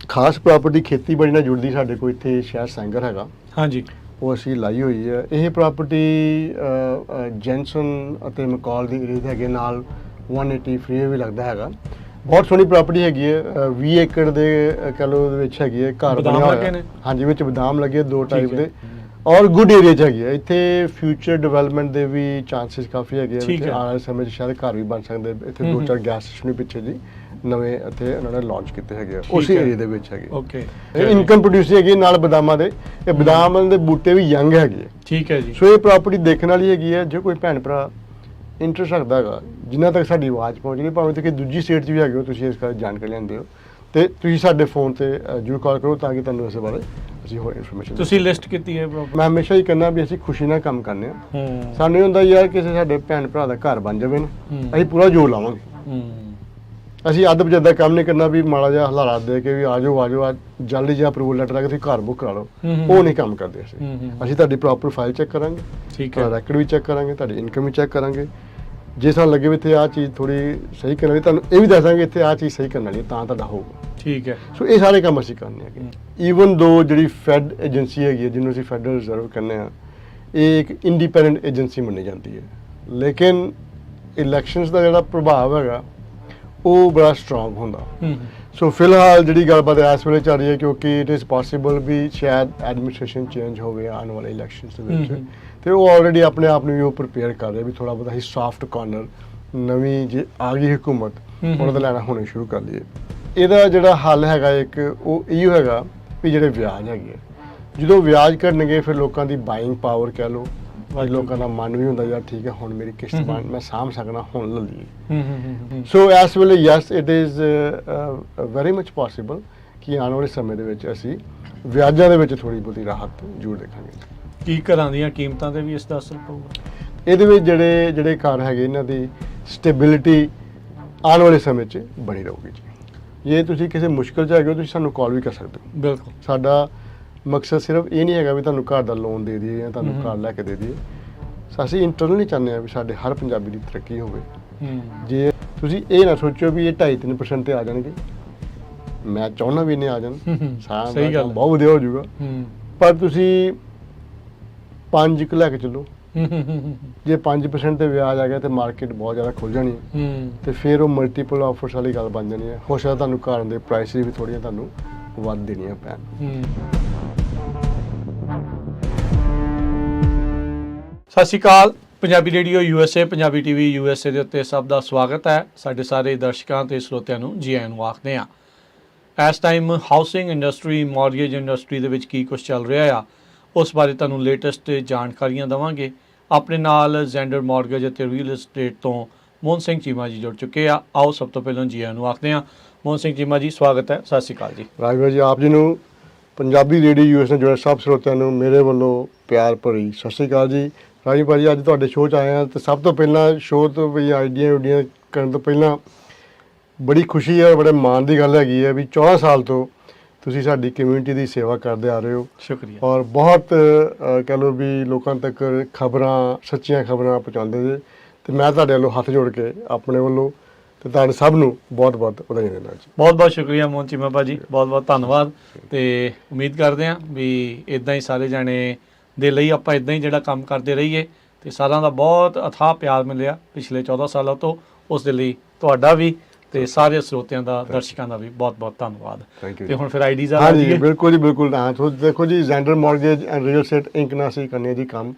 ਖਾਸ ਪ੍ਰਾਪਰਟੀ ਖੇਤੀਬਾੜੀ ਨਾਲ ਜੁੜਦੀ ਸਾਡੇ ਕੋਲ ਇੱਥੇ ਸ਼ਹਿਰ ਸੈਂਗਰ ਹੈਗਾ। ਹਾਂਜੀ, ਉਹ ਅਸੀਂ ਲਾਈ ਹੋਈ ਹੈ। ਇਹ ਪ੍ਰਾਪਰਟੀ ਜੈਨਸਨ ਅਤੇ ਮਕੌਲ ਦੀ ਏਰੀਆ ਦੇ ਹੈਗੇ, ਨਾਲ 180 ਫ੍ਰੀ ਵੀ ਲੱਗਦਾ ਹੈਗਾ। ਬਹੁਤ ਸੋਹਣੀ ਪ੍ਰਾਪਰਟੀ ਹੈਗੀ ਹੈ। 20 ਏਕੜ ਦੇ ਕਹਿ ਲਓ ਦੇ ਵਿੱਚ ਹੈਗੀ ਹੈ। ਘਰ ਬਦਾਮ ਬਣਿਆ ਲੱਗੇ ਹੋਇਆ ਨੇ? ਹਾਂਜੀ, ਵਿੱਚ ਬਦਾਮ ਲੱਗੇ 2 ਟਾਈਪ ਠੀਕ ਹੈ। ਦੇ, ਔਰ ਗੁੱਡ ਏਰੀਆ 'ਚ ਹੈਗੀ ਹੈ। ਇੱਥੇ ਫਿਊਚਰ ਡਿਵੈਲਪਮੈਂਟ ਦੇ ਵੀ ਚਾਂਸਿਸ ਕਾਫੀ ਹੈਗੇ ਆ। ਠੀਕ ਇੱਥੇ ਹੈ। ਆਉਣ ਵਾਲੇ ਸਮੇਂ 'ਚ ਸ਼ਾਇਦ ਘਰ ਵੀ ਬਣ ਸਕਦੇ। ਇੱਥੇ 2-4 ਗੈਸ ਸਟੇਸ਼ਨ ਵੀ ਪਿੱਛੇ ਜੀ ਨਵੇਂ ਇੱਥੇ ਉਹਨਾਂ ਨੇ ਲਾਂਚ ਕੀਤੇ ਹੈਗੇ ਆ, ਉਸੇ ਏਰੀਆ ਦੇ ਵਿੱਚ ਹੈਗੇ। ਓਕੇ, ਇਨਕਮ ਪ੍ਰੋਡਿਊਸ ਹੈਗੀ ਨਾਲ ਬਦਾਮਾਂ ਦੇ। ਇਹ ਬਦਾਮ ਦੇ ਬੂਟੇ ਵੀ ਯੰਗ ਹੈਗੇ ਆ। ਠੀਕ ਹੈ ਜੀ। ਸੋ ਇਹ ਪ੍ਰਾਪਰਟੀ ਦੇਖਣ ਵਾਲੀ ਹੈਗੀ ਹੈ। ਜੇ ਕੋਈ ਭੈਣ ਭਰਾ ਇੰਟਰਸਟ ਰੱਖਦਾ ਹੈਗਾ, ਜਿਨ੍ਹਾਂ ਤੱਕ ਸਾਡੀ ਆਵਾਜ਼ ਪਹੁੰਚ ਗਈ, ਭਾਵੇਂ ਕਿ ਦੂਜੀ ਸਟੇਟ 'ਚ ਵੀ ਹੈਗੇ ਹੋ, ਤੁਸੀਂ ਇਸ ਬਾਰੇ ਜਾਣਕਾਰੀ ਲੈਂਦੇ ਹੋ, ਤੇ ਤੁਸੀਂ ਸਾਡੇ ਫੋਨ ਤੇ ਜ਼ਰੂਰ ਕਾਲ ਕਰੋ ਤਾਂ ਕਿ ਤੁਹਾਨੂੰ ਇਸ ਬਾਰੇ ਅਸੀਂ ਹੋਰ ਇਨਫੋਰਮੇਸ਼ਨ। ਤੁਸੀਂ ਲਿਸਟ ਕੀਤੀ ਹੈ ਪ੍ਰੋਪਰ? ਮੈਂ ਹਮੇਸ਼ਾ ਹੀ ਕਹਿੰਦਾ ਵੀ ਅਸੀਂ ਖੁਸ਼ੀ ਨਾਲ ਕੰਮ ਕਰਨੇ ਆ। ਹੂੰ, ਸਾਨੂੰ ਇਹ ਹੁੰਦਾ ਯਾਰ ਕਿਸੇ ਸਾਡੇ ਭੈਣ ਭਰਾ ਦਾ ਘਰ ਬਣ ਜਾਵੇ ਨਾ, ਹੂੰ। ਅਸੀਂ ਪੂਰਾ ਜ਼ੋਰ ਲਾਵਾਂਗੇ। ਹੂੰ, ਅਸੀਂ ਅੱਧ ਬਜਦਾ ਕੰਮ ਨਹੀਂ ਕਰਨਾ ਵੀ ਮਾੜਾ ਜਿਹਾ ਹਲਾਰਾ ਦੇ ਕੇ ਵੀ ਆ ਜਾਓ ਜਲਦੀ ਜਿਹਾ ਅਪਰੂਵਲ ਲੈਟਰ ਲਾ ਕੇ ਤੁਸੀਂ ਘਰ ਬੁੱਕ ਕਰਾ ਲਓ। ਉਹ ਨਹੀਂ ਕੰਮ ਕਰਦੇ ਅਸੀਂ ਤੁਹਾਡੀ ਪ੍ਰੋਪਰ ਫਾਈਲ ਚੈੱਕ ਕਰਾਂਗੇ, ਠੀਕ ਹੈ। ਤੁਹਾਡਾ ਰੈਕਡ ਵੀ ਚੈੱਕ ਕਰਾਂਗੇ, ਤੁਹਾਡੀ ਇਨਕਮ ਵੀ ਚੈੱਕ ਕਰਾਂਗੇ। ਜੇ ਸਾਨੂੰ ਲੱਗੇ ਵੀ ਇੱਥੇ ਆਹ ਚੀਜ਼ ਥੋੜੀ ਸਹੀ ਕਰਨ ਵਾਲੀ, ਤੁਹਾਨੂੰ ਇਹ ਵੀ ਦੱਸਾਂਗੇ ਇੱਥੇ ਆਹ ਚੀਜ਼ ਸਹੀ ਕਰਨ ਵਾਲੀ ਤਾਂ ਤੁਹਾਡਾ ਹੋਊਗਾ। ਠੀਕ ਹੈ। ਸੋ ਇਹ ਸਾਰੇ ਕੰਮ ਅਸੀਂ ਕਰਨੇ ਹੈਗੇ। ਈਵਨ ਦੋ ਜਿਹੜੀ ਫੈਡ ਏਜੰਸੀ ਹੈਗੀ ਹੈ, ਜਿਹਨੂੰ ਅਸੀਂ ਫੈਡਰਲ ਰਿਜ਼ਰਵ ਕਹਿੰਦੇ ਆ, ਇਹ ਇੱਕ ਇੰਡੀਪੈਂਡੈਂਟ ਏਜੰਸੀ ਮੰਨੀ ਜਾਂਦੀ ਹੈ, ਲੇਕਿਨ ਇਲੈਕਸ਼ਨਸ ਦਾ ਜਿਹੜਾ ਪ੍ਰਭਾਵ ਹੈਗਾ ਉਹ ਬੜਾ ਸਟਰੋਂਗ ਹੁੰਦਾ। ਸੋ ਫਿਲਹਾਲ ਜਿਹੜੀ ਗੱਲਬਾਤ ਇਸ ਵੇਲੇ ਚੱਲ ਰਹੀ ਹੈ, ਕਿਉਂਕਿ ਇਟ ਇਜ਼ ਪੋਸੀਬਲ ਵੀ ਸ਼ਾਇਦ ਐਡਮਿਨਿਸਟ੍ਰੇਸ਼ਨ ਚੇਂਜ ਹੋਵੇ ਆਉਣ ਵਾਲੇ ਇਲੈਕਸ਼ਨਸ ਦੇ ਵਿੱਚ, ਤੇ ਉਹ ਆਲਰੇਡੀ ਆਪਣੇ ਆਪ ਨੂੰ ਵੀ ਉਹ ਪ੍ਰਿਪੇਅਰ ਕਰ ਰਿਹਾ ਵੀ ਥੋੜਾ ਬਹੁਤਾ ਹੀ ਸੌਫਟ ਕਾਰਨਰ ਨਵੀਂ ਜੇ ਆ ਗਈ ਹਕੂਮਤ ਉਹਨਾਂ ਦਾ ਲੈਣਾ ਹੋਣੇ ਸ਼ੁਰੂ ਕਰ ਲਈਏ। ਇਹਦਾ ਜਿਹੜਾ ਹੱਲ ਹੈਗਾ ਇੱਕ ਉਹ ਇਹੋ ਹੈਗਾ ਵੀ ਜਿਹੜੇ ਵਿਆਜ ਹੈਗੇ, ਜਦੋਂ ਵਿਆਜ ਘਟਣਗੇ ਫਿਰ ਲੋਕਾਂ ਦੀ ਬਾਇੰਗ ਪਾਵਰ ਕਹਿ ਲਓ, ਲੋਕਾਂ ਦਾ ਮਨ ਵੀ ਹੁੰਦਾ ਯਾਰ ਠੀਕ ਹੈ ਹੁਣ ਮੇਰੀ ਕਿਸ਼ਤ ਬਣ ਮੈਂ ਸਾਂਭ ਸਕਣਾ, ਹੁਣ ਲੈ ਲਈਏ। ਸੋ ਇਸ ਵੇਲੇ yes it is very much possible ਕਿ ਆਉਣ ਵਾਲੇ ਸਮੇਂ ਦੇ ਵਿੱਚ ਅਸੀਂ ਵਿਆਜਾਂ ਦੇ ਵਿੱਚ ਥੋੜੀ ਬਹੁਤੀ ਰਾਹਤ ਜ਼ਰੂਰ ਦੇਖਾਂਗੇ। ਕੀ ਘਰਾਂ ਦੀਆਂ ਕੀਮਤਾਂ ਤੇ ਵੀ ਇਸ ਦਾ ਅਸਰ ਪਊਗਾ? ਇਹਦੇ ਵਿੱਚ ਜਿਹੜੇ ਘਰ ਹੈਗੇ ਇਹਨਾਂ ਦੀ ਸਟੇਬਿਲਿਟੀ ਆਉਣ ਵਾਲੇ ਸਮੇਂ 'ਚ ਬਣੀ ਰਹੂਗੀ ਜੀ। ਜੇ ਤੁਸੀਂ ਕਿਸੇ ਮੁਸ਼ਕਲ 'ਚ ਹੈਗੇ ਹੋ ਤੁਸੀਂ ਸਾਨੂੰ ਕਾਲ ਵੀ ਕਰ ਸਕਦੇ ਹੋ। ਬਿਲਕੁਲ। ਸਾਡਾ ਮਕਸਦ ਸਿਰਫ ਇਹ ਨਹੀਂ ਹੈਗਾ ਵੀ ਤੁਹਾਨੂੰ ਘਰ ਦਾ ਲੋਨ ਦੇ ਦਈਏ ਜਾਂ ਤੁਹਾਨੂੰ ਘਰ ਲੈ ਕੇ ਦੇ ਦਈਏ। ਅਸੀਂ ਇੰਟਰਨਲੀ ਚਾਹੁੰਦੇ ਹਾਂ ਵੀ ਸਾਡੇ ਹਰ ਪੰਜਾਬੀ ਦੀ ਤਰੱਕੀ ਹੋਵੇ। ਜੇ ਤੁਸੀਂ ਇਹ ਨਾ ਸੋਚੋ ਵੀ ਇਹ 2.5-3% ਤੇ ਆ ਜਾਣਗੇ, ਮੈਂ ਚਾਹੁੰਦਾ ਵੀ ਇਹਨੇ ਆ ਜਾਣ, ਸਹੀ ਗੱਲ, ਬਹੁਤ ਵਧੀਆ ਹੋ ਜਾਊਗਾ, ਪਰ ਤੁਸੀਂ 5 ਲੈ ਕੇ ਚੱਲੋ। ਜੇ 5% ਤੇ ਵਿਆਜ ਆ ਗਿਆ ਤੇ ਮਾਰਕੀਟ ਬਹੁਤ ਜ਼ਿਆਦਾ ਖੁੱਲ ਜਾਣੀ ਹੈ, ਤੇ ਫਿਰ ਉਹ ਮਲਟੀਪਲ ਆਫਰਸ ਵਾਲੀ ਗੱਲ ਬਣ ਜਾਣੀ ਹੈ। ਹੋ ਸਕਦਾ ਤੁਹਾਨੂੰ ਘਰ ਦੇ ਪ੍ਰਾਈਸਿਸ ਵੀ ਥੋੜ੍ਹੀਆਂ ਤੁਹਾਨੂੰ ਵੱਧ ਦੇਣੀਆਂ ਪੈਣ। Sat Sri Akal. Punjabi radio USA, Punjabi TV USA ਦੇ ਉੱਤੇ ਸਭ ਦਾ ਸਵਾਗਤ ਹੈ। ਸਾਡੇ ਸਾਰੇ ਦਰਸ਼ਕਾਂ ਤੇ ਸਰੋਤਿਆਂ ਨੂੰ ਜੀ ਆਇਆਂ ਨੂੰ ਆਖਦੇ ਹਾਂ। ਇਸ time housing industry, mortgage industry ਦੇ ਵਿੱਚ ਕੀ ਕੁਝ ਚੱਲ ਰਿਹਾ ਆ, ਉਸ ਬਾਰੇ ਤੁਹਾਨੂੰ ਲੇਟੈਸਟ ਜਾਣਕਾਰੀਆਂ ਦੇਵਾਂਗੇ। ਆਪਣੇ ਨਾਲ ਜ਼ੈਂਡਰ ਮੌਰਗੇਜ ਅਤੇ ਰੀਅਲ ਐਸਟੇਟ ਤੋਂ ਮੋਹਨ ਸਿੰਘ ਚੀਮਾ ਜੀ ਜੁੜ ਚੁੱਕੇ ਆ। ਆਓ ਸਭ ਤੋਂ ਪਹਿਲਾਂ ਜੀ ਆਇਆਂ ਨੂੰ ਆਖਦੇ ਹਾਂ। ਮੋਹਨ ਸਿੰਘ ਚੀਮਾ ਜੀ, ਸਵਾਗਤ ਹੈ। ਸਤਿ ਸ਼੍ਰੀ ਅਕਾਲ ਜੀ। ਰਾਜਵੀਰ ਜੀ, ਆਪ ਜੀ ਨੂੰ ਪੰਜਾਬੀ ਰੇਡੀਓ US ਨਾਲ ਜੁੜੇ ਸਭ ਸਰੋਤਿਆਂ ਨੂੰ ਮੇਰੇ ਵੱਲੋਂ ਪਿਆਰ ਭਰੀ ਸਤਿ ਸ਼੍ਰੀ ਅਕਾਲ ਜੀ। ਰਾਜੀ ਭਾਜੀ, ਅੱਜ ਤੁਹਾਡੇ ਸ਼ੋਅ 'ਚ ਆਏ ਹਾਂ, ਤੇ ਸਭ ਤੋਂ ਪਹਿਲਾਂ ਸ਼ੋਅ ਤੋਂ ਵੀ ਆਈਡੀਆਂ ਕਰਨ ਤੋਂ ਪਹਿਲਾਂ ਬੜੀ ਖੁਸ਼ੀ ਹੈ, ਬੜੇ ਮਾਣ ਦੀ ਗੱਲ ਹੈਗੀ ਹੈ ਵੀ 14 ਸਾਲ ਤੋਂ ਤੁਸੀਂ ਸਾਡੀ ਕਮਿਊਨਿਟੀ ਦੀ ਸੇਵਾ ਕਰਦੇ ਆ ਰਹੇ ਹੋ। ਸ਼ੁਕਰੀਆ। ਔਰ ਬਹੁਤ ਕਹਿ ਲਓ ਵੀ ਲੋਕਾਂ ਤੱਕ ਖਬਰਾਂ, ਸੱਚੀਆਂ ਖਬਰਾਂ ਪਹੁੰਚਾਉਂਦੇ ਜੇ, ਤੇ ਮੈਂ ਤੁਹਾਡੇ ਵੱਲੋਂ ਹੱਥ ਜੋੜ ਕੇ ਆਪਣੇ ਵੱਲੋਂ ਤੇ ਤੁਹਾਡੇ ਸਭ ਨੂੰ ਬਹੁਤ ਬਹੁਤ ਵਧਾਈਆਂ ਦਿੰਦਾ ਜੀ। ਬਹੁਤ ਬਹੁਤ ਸ਼ੁਕਰੀਆ ਮੋਹਨ ਚੀਮਾ ਭਾਜੀ, ਬਹੁਤ ਬਹੁਤ ਧੰਨਵਾਦ। ਤੇ ਉਮੀਦ ਕਰਦੇ ਹਾਂ ਵੀ ਇਦਾਂ ਹੀ ਸਾਰੇ ਜਾਣੇ ਦੇ ਲਈ ਆਪਾਂ ਇਦਾਂ ਹੀ ਜਿਹੜਾ ਕੰਮ ਕਰਦੇ ਰਹੀਏ, ਤੇ ਸਾਰਿਆਂ ਦਾ ਬਹੁਤ ਅਥਾਹ ਪਿਆਰ ਮਿਲਿਆ ਪਿਛਲੇ 14 ਸਾਲਾਂ ਤੋਂ। ਉਸ ਦੇ ਲਈ ਤੁਹਾਡਾ ਵੀ ਤੇ ਸਾਰੇ ਸਰੋਤਿਆਂ ਦਾ, ਦਰਸ਼ਕਾਂ ਦਾ ਵੀ ਬਹੁਤ ਬਹੁਤ ਧੰਨਵਾਦ। ਤੇ ਹੁਣ ਫਿਰ ਆਈਡੀਜ਼ ਆ ਜੀ। ਬਿਲਕੁਲ ਜੀ, ਬਿਲਕੁਲ। ਹਾਂ, ਦੇਖੋ ਜੀ, Zander mortgage and real estate Inc ਨਾਲ ਅਸੀਂ ਕਰਨੇ ਜੀ ਕੰਮ,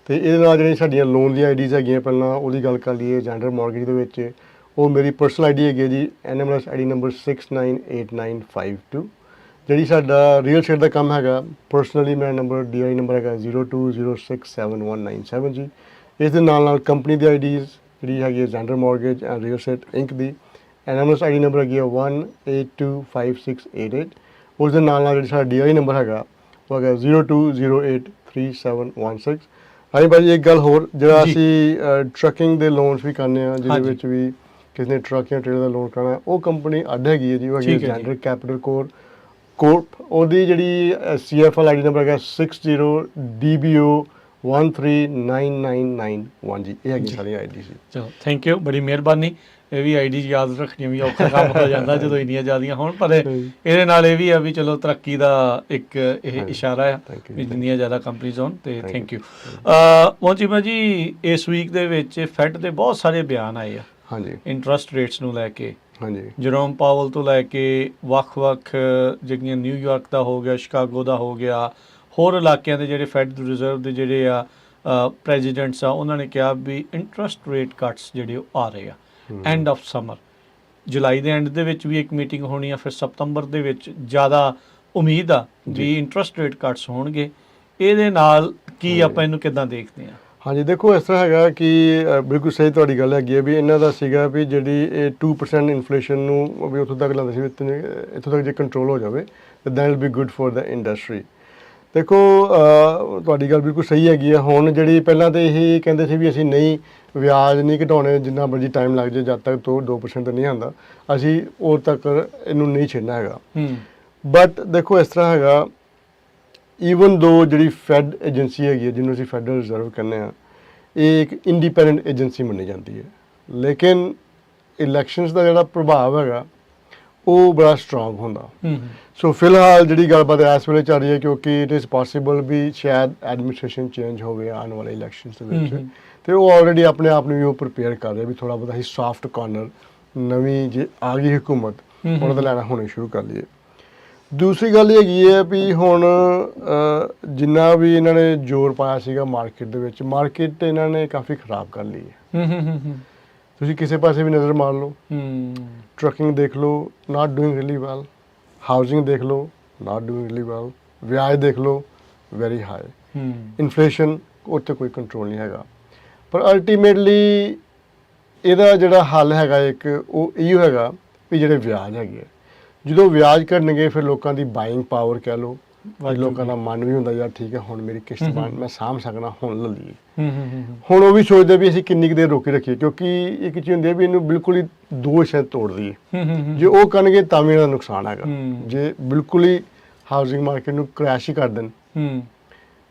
ਤੇ ਇਹਦੇ ਨਾਲ ਜਿਹੜੀਆਂ ਸਾਡੀਆਂ ਲੋਨ ਦੀਆਂ ਆਈਡੀਜ਼ ਹੈਗੀਆਂ, ਪਹਿਲਾਂ ਉਹਦੀ ਗੱਲ ਕਰ ਲਈਏ। ਜ਼ੈਂਡਰ ਮੌਰਗੇਜ ਦੇ ਵਿੱਚ ਉਹ ਮੇਰੀ ਪਰਸਨਲ ਆਈਡੀ ਹੈਗੀ ਹੈ ਜੀ, NMLS ਆਈਡੀ ਨੰਬਰ 698952। ਜਿਹੜੀ ਸਾਡਾ ਰੀਅਲ ਐਸਟੇਟ ਦਾ ਕੰਮ ਹੈਗਾ, ਪਰਸਨਲੀ ਮੇਰਾ ਨੰਬਰ DI ਨੰਬਰ ਹੈਗਾ 02067197 ਜੀ। ਇਸ ਦੇ ਨਾਲ ਕੰਪਨੀ ਦੀ ਆਈਡੀਜ਼ ਜਿਹੜੀ ਹੈਗੀ ਹੈ Zander mortgage and real estate Inc ਦੀ NMLS ਆਈਡੀ ਨੰਬਰ ਹੈਗੀ ਹੈ 1825688। ਉਸ ਦੇ ਨਾਲ ਜਿਹੜੀ ਸਾਡਾ DI ਨੰਬਰ ਹੈਗਾ ਉਹ ਹੈਗਾ 02083716। ਹਾਂਜੀ ਭਾਜੀ, ਇੱਕ ਗੱਲ ਹੋਰ, ਜਿਹੜਾ ਅਸੀਂ ਟਰੱਕਿੰਗ ਦੇ ਲੋਨਸ ਵੀ ਕਰਨੇ ਆ, ਜਿਹਦੇ ਵਿੱਚ ਵੀ ਕਿਸੇ ਨੇ ਟਰੱਕ ਜਾਂ ਟ੍ਰੇਲਰ ਦਾ ਲੋਨ ਕਰਨਾ, ਉਹ ਕੰਪਨੀ ਅੱਡ ਹੈਗੀ ਹੈ ਜੀ, ਉਹ ਹੈਗੀ ਜ਼ੈਂਡਰ ਕੈਪੀਟਲ ਕੋਰਪ। ਉਹਦੀ ਜਿਹੜੀ CFL ਆਈਡੀ ਨੰਬਰ ਹੈਗਾ 60DBO1399991 ਜੀ। ਇਹ ਹੈਗੀ ਸਾਰੀ ਆਈਡੀ ਸੀ। ਚਲੋ, ਥੈਂਕ ਯੂ, ਬੜੀ ਮਿਹਰਬਾਨੀ। ਇਹ ਵੀ ਆਈਡੀ ਯਾਦ ਰੱਖਣੀ ਵੀ ਔਖਾ ਕੰਮ ਹੋ ਜਾਂਦਾ ਜਦੋਂ ਇੰਨੀਆਂ ਜ਼ਿਆਦੀਆਂ ਹੋਣ, ਪਰ ਇਹਦੇ ਨਾਲ ਇਹ ਵੀ ਆ ਵੀ ਚਲੋ ਤਰੱਕੀ ਦਾ ਇੱਕ ਇਹ ਇਸ਼ਾਰਾ ਆ ਵੀ ਜਿੰਨੀਆਂ ਜ਼ਿਆਦਾ ਕੰਪਨੀਜ਼ ਹੋਣ। ਤੇ ਥੈਂਕ ਯੂ। ਮੋਹਨ ਚੀਮਾ ਜੀ, ਇਸ ਵੀਕ ਦੇ ਵਿੱਚ ਫੈਡ ਦੇ ਬਹੁਤ ਸਾਰੇ ਬਿਆਨ ਆਏ ਆ ਹਾਂਜੀ ਇੰਟਰਸਟ ਰੇਟਸ ਨੂੰ ਲੈ ਕੇ। ਹਾਂਜੀ, ਜਰੋਮ ਪਾਵਲ ਤੋਂ ਲੈ ਕੇ ਵੱਖ-ਵੱਖ ਜਿਹੜੀਆਂ ਨਿਊਯਾਰਕ ਦਾ ਹੋ ਗਿਆ, ਸ਼ਿਕਾਗੋ ਦਾ ਹੋ ਗਿਆ, ਹੋਰ ਇਲਾਕਿਆਂ ਦੇ ਜਿਹੜੇ ਫੈਡ ਰਿਜ਼ਰਵ ਦੇ ਜਿਹੜੇ ਆ ਪ੍ਰੈਜ਼ੀਡੈਂਟਸ ਆ, ਉਹਨਾਂ ਨੇ ਕਿਹਾ ਵੀ ਇੰਟਰਸਟ ਰੇਟ ਕੱਟਸ ਜਿਹੜੇ ਉਹ ਆ ਰਹੇ ਆ ਐਂਡ ਆਫ ਸਮਰ। ਜੁਲਾਈ ਦੇ ਐਂਡ ਦੇ ਵਿੱਚ ਵੀ ਇੱਕ ਮੀਟਿੰਗ ਹੋਣੀ ਆ, ਫਿਰ ਸਤੰਬਰ ਦੇ ਵਿੱਚ ਜ਼ਿਆਦਾ ਉਮੀਦ ਆ ਵੀ ਇੰਟਰਸਟ ਰੇਟ ਕੱਟਸ ਹੋਣਗੇ। ਇਹਦੇ ਨਾਲ ਕੀ ਆਪਾਂ ਇਹਨੂੰ ਕਿੱਦਾਂ ਦੇਖਦੇ ਆ? ਹਾਂਜੀ, ਦੇਖੋ ਇਸ ਤਰ੍ਹਾਂ ਹੈਗਾ ਕਿ ਬਿਲਕੁਲ ਸਹੀ ਤੁਹਾਡੀ ਗੱਲ ਹੈਗੀ ਹੈ ਵੀ ਇਹਨਾਂ ਦਾ ਸੀਗਾ ਵੀ ਜਿਹੜੀ ਇਹ 2% ਇਨਫਲੇਸ਼ਨ ਨੂੰ ਵੀ ਉੱਥੋਂ ਤੱਕ ਲਾਉਂਦੇ ਸੀ ਵੀ ਇੱਥੋਂ ਤੱਕ ਜੇ ਕੰਟਰੋਲ ਹੋ ਜਾਵੇ ਤਾਂ that will be good for the industry. ਦੇਖੋ ਤੁਹਾਡੀ ਗੱਲ ਬਿਲਕੁਲ ਸਹੀ ਹੈਗੀ ਹੈ। ਹੁਣ ਜਿਹੜੀ ਪਹਿਲਾਂ ਤਾਂ ਇਹੀ ਕਹਿੰਦੇ ਸੀ ਵੀ ਅਸੀਂ ਨਹੀਂ ਵਿਆਜ ਨਹੀਂ ਘਟਾਉਣੇ, ਜਿੰਨਾ ਮਰਜ਼ੀ ਟਾਈਮ ਲੱਗ ਜਾਏ, ਜਦ ਤੱਕ ਤੋਂ 2% ਨਹੀਂ ਆਉਂਦਾ ਅਸੀਂ ਉਦੋਂ ਤੱਕ ਇਹਨੂੰ ਨਹੀਂ ਛੱਡਣਾ ਹੈਗਾ। ਬਟ ਦੇਖੋ ਇਸ ਤਰ੍ਹਾਂ ਹੈਗਾ, ਈਵਨ ਦੋ ਜਿਹੜੀ ਫੈਡ ਏਜੰਸੀ ਹੈਗੀ ਹੈ ਜਿਹਨੂੰ ਅਸੀਂ ਫੈਡਰਲ ਰਿਜ਼ਰਵ ਕਹਿੰਦੇ ਹਾਂ, ਇਹ ਇੱਕ ਇੰਡੀਪੈਂਡੈਂਟ ਏਜੰਸੀ ਮੰਨੀ ਜਾਂਦੀ ਹੈ, ਲੇਕਿਨ ਇਲੈਕਸ਼ਨਸ ਦਾ ਜਿਹੜਾ ਪ੍ਰਭਾਵ ਹੈਗਾ ਉਹ ਬੜਾ ਸਟਰੋਂਗ ਹੁੰਦਾ। ਸੋ ਫਿਲਹਾਲ ਜਿਹੜੀ ਗੱਲਬਾਤ ਇਸ ਵੇਲੇ ਚੱਲ ਰਹੀ ਹੈ, ਕਿਉਂਕਿ ਇਟ ਇਜ਼ ਪੋਸੀਬਲ ਵੀ ਸ਼ਾਇਦ ਐਡਮਿਨਿਸਟ੍ਰੇਸ਼ਨ ਚੇਂਜ ਹੋਵੇ ਆਉਣ ਵਾਲੇ ਇਲੈਕਸ਼ਨਸ ਦੇ ਵਿੱਚ, ਤੇ ਉਹ ਆਲਰੇਡੀ ਆਪਣੇ ਆਪ ਨੂੰ ਵੀ ਉਹ ਪ੍ਰਿਪੇਅਰ ਕਰ ਰਿਹਾ ਵੀ ਥੋੜ੍ਹਾ ਬਹੁਤਾ ਹੀ ਸੌਫਟ ਕਾਰਨਰ ਨਵੀਂ ਜੇ ਆ ਗਈ ਹੁਕੂਮਤ ਉਹਨਾਂ ਦਾ ਲੈਣਾ ਹੋਣੇ ਸ਼ੁਰੂ ਕਰ ਲਈਏ। ਦੂਸਰੀ ਗੱਲ ਇਹ ਹੈਗੀ ਹੈ ਵੀ ਹੁਣ ਜਿੰਨਾ ਵੀ ਇਹਨਾਂ ਨੇ ਜ਼ੋਰ ਪਾਇਆ ਸੀਗਾ ਮਾਰਕੀਟ ਦੇ ਵਿੱਚ, ਮਾਰਕੀਟ ਇਹਨਾਂ ਨੇ ਕਾਫੀ ਖਰਾਬ ਕਰ ਲਈ ਹੈ। ਤੁਸੀਂ ਕਿਸੇ ਪਾਸੇ ਵੀ ਨਜ਼ਰ ਮਾਰ ਲਓ, ਟਰੱਕਿੰਗ ਦੇਖ ਲਓ, ਨਾਟ ਡੂਇੰਗ ਰੀਲੀ ਵੈਲ, ਹਾਊਸਿੰਗ ਦੇਖ ਲਓ, ਨਾਟ ਡੂਇੰਗ ਰੀਲੀ ਵੈਲ, ਵਿਆਜ ਦੇਖ ਲਓ ਵੈਰੀ ਹਾਈ, ਇਨਫਲੇਸ਼ਨ ਉੱਤੇ ਕੋਈ ਕੰਟਰੋਲ ਨਹੀਂ ਹੈਗਾ। ਪਰ ਅਲਟੀਮੇਟਲੀ ਇਹਦਾ ਜਿਹੜਾ ਹੱਲ ਹੈਗਾ ਇੱਕ ਉਹ ਇਹੋ ਹੈਗਾ ਵੀ ਜਿਹੜੇ ਵਿਆਜ ਹੈਗੇ, ਜਦੋਂ ਵਿਆਜ ਘਟਣਗੇ ਫਿਰ ਲੋਕਾਂ ਦੀ ਬਾਇੰਗ ਪਾਵਰ ਕਹਿ ਲਓ, ਲੋਕਾਂ ਦਾ ਮਨ ਵੀ ਹੁੰਦਾ ਯਾਰ ਠੀਕ ਹੈ ਹੁਣ ਮੇਰੀ ਕਿਸ਼ਤ ਬਣ ਮੈਂ ਸਾਂਭ ਸਕਣਾ, ਹੁਣ ਲੈ ਲਈਏ। ਹੁਣ ਉਹ ਵੀ ਸੋਚਦੇ ਵੀ ਅਸੀਂ ਕਿੰਨੀ ਕੁ ਦੇਰ ਰੋਕੇ ਰੱਖੀਏ, ਕਿਉਂਕਿ ਇੱਕ ਚੀਜ਼ ਹੁੰਦੀ ਹੈ ਵੀ ਇਹਨੂੰ ਬਿਲਕੁਲ ਹੀ ਦੋ ਹਿੱਸੇ ਤੋੜ ਦਈਏ, ਜੇ ਉਹ ਕਰਨਗੇ ਤਾਂ ਵੀ ਇਹਦਾ ਨੁਕਸਾਨ ਹੈਗਾ। ਜੇ ਬਿਲਕੁਲ ਹੀ ਹਾਊਸਿੰਗ ਮਾਰਕੀਟ ਨੂੰ ਕ੍ਰੈਸ਼ ਹੀ ਕਰ ਦੇਣ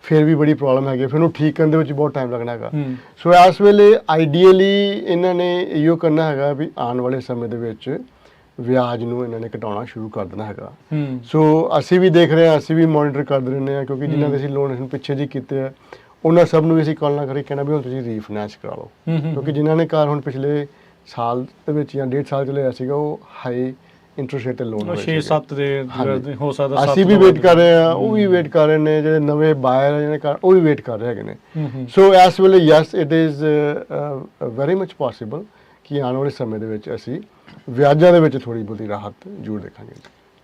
ਫਿਰ ਵੀ ਬੜੀ ਪ੍ਰੋਬਲਮ ਹੈਗੀ, ਫਿਰ ਉਹਨੂੰ ਠੀਕ ਕਰਨ ਦੇ ਵਿੱਚ ਬਹੁਤ ਟਾਈਮ ਲੱਗਣਾ ਹੈਗਾ। ਸੋ ਇਸ ਵੇਲੇ ਆਈਡੀਅਲੀ ਇਹਨਾਂ ਨੇ ਇਹੋ ਕਰਨਾ ਹੈਗਾ ਵੀ ਆਉਣ ਵਾਲੇ ਸਮੇਂ ਦੇ ਵਿੱਚ ਵਿਆਜ ਨੂੰ ਇਹਨਾਂ ਨੇ ਘਟਾਉਣਾ ਸ਼ੁਰੂ ਕਰ ਦੇਣਾ ਹੈਗਾ। ਸੋ ਅਸੀਂ ਵੀ ਦੇਖ ਰਹੇ ਹਾਂ, ਅਸੀਂ ਵੀ ਮੋਨੀਟਰ ਕਰਦੇ ਰਹਿੰਦੇ ਹਾਂ, ਕਿਉਂਕਿ ਜਿਨ੍ਹਾਂ ਦੇ ਅਸੀਂ ਲੋਨ ਅਸੀਂ ਪਿੱਛੇ ਜੀ ਕੀਤੇ ਆ ਉਹਨਾਂ ਸਭ ਨੂੰ ਵੀ ਅਸੀਂ ਕਾਲ ਨਾ ਕਰੀ ਕਹਿਣਾ ਵੀ ਹੁਣ ਤੁਸੀਂ ਰੀਫਾਈਨੈਂਸ ਕਰਾ ਲਓ, ਕਿਉਂਕਿ ਜਿਨ੍ਹਾਂ ਨੇ ਘਰ ਹੁਣ ਪਿਛਲੇ ਸਾਲ ਦੇ ਵਿੱਚ ਜਾਂ 1.5 ਸਾਲ ਚ ਲਿਆ ਸੀਗਾ ਉਹ ਹਾਈ ਇੰਟਰਸਟ ਰੇਟ ਤੇ ਲੋਨ ਹੋਏ 6-7 ਦੇ ਹੋ ਸਕਦਾ। ਅਸੀਂ ਵੀ ਵੇਟ ਕਰ ਰਹੇ ਹਾਂ, ਉਹ ਵੀ ਵੇਟ ਕਰ ਰਹੇ ਨੇ, ਜਿਹੜੇ ਨਵੇਂ ਬਾਇਰ ਜਿਹੜੇ ਘਰ ਉਹ ਵੀ ਵੇਟ ਕਰ ਰਹੇ ਹੈਗੇ ਨੇ। ਸੋ ਇਸ ਵੇਲੇ yes it is very much possible ਕਿ ਆਉਣ ਵਾਲੇ ਸਮੇਂ ਦੇ ਵਿੱਚ ਅਸੀਂ ਵਿਆਜਾਂ ਦੇ ਵਿੱਚ ਥੋੜ੍ਹੀ ਬਹੁਤੀ ਰਾਹਤ ਜ਼ਰੂਰ ਦੇਖਾਂਗੇ।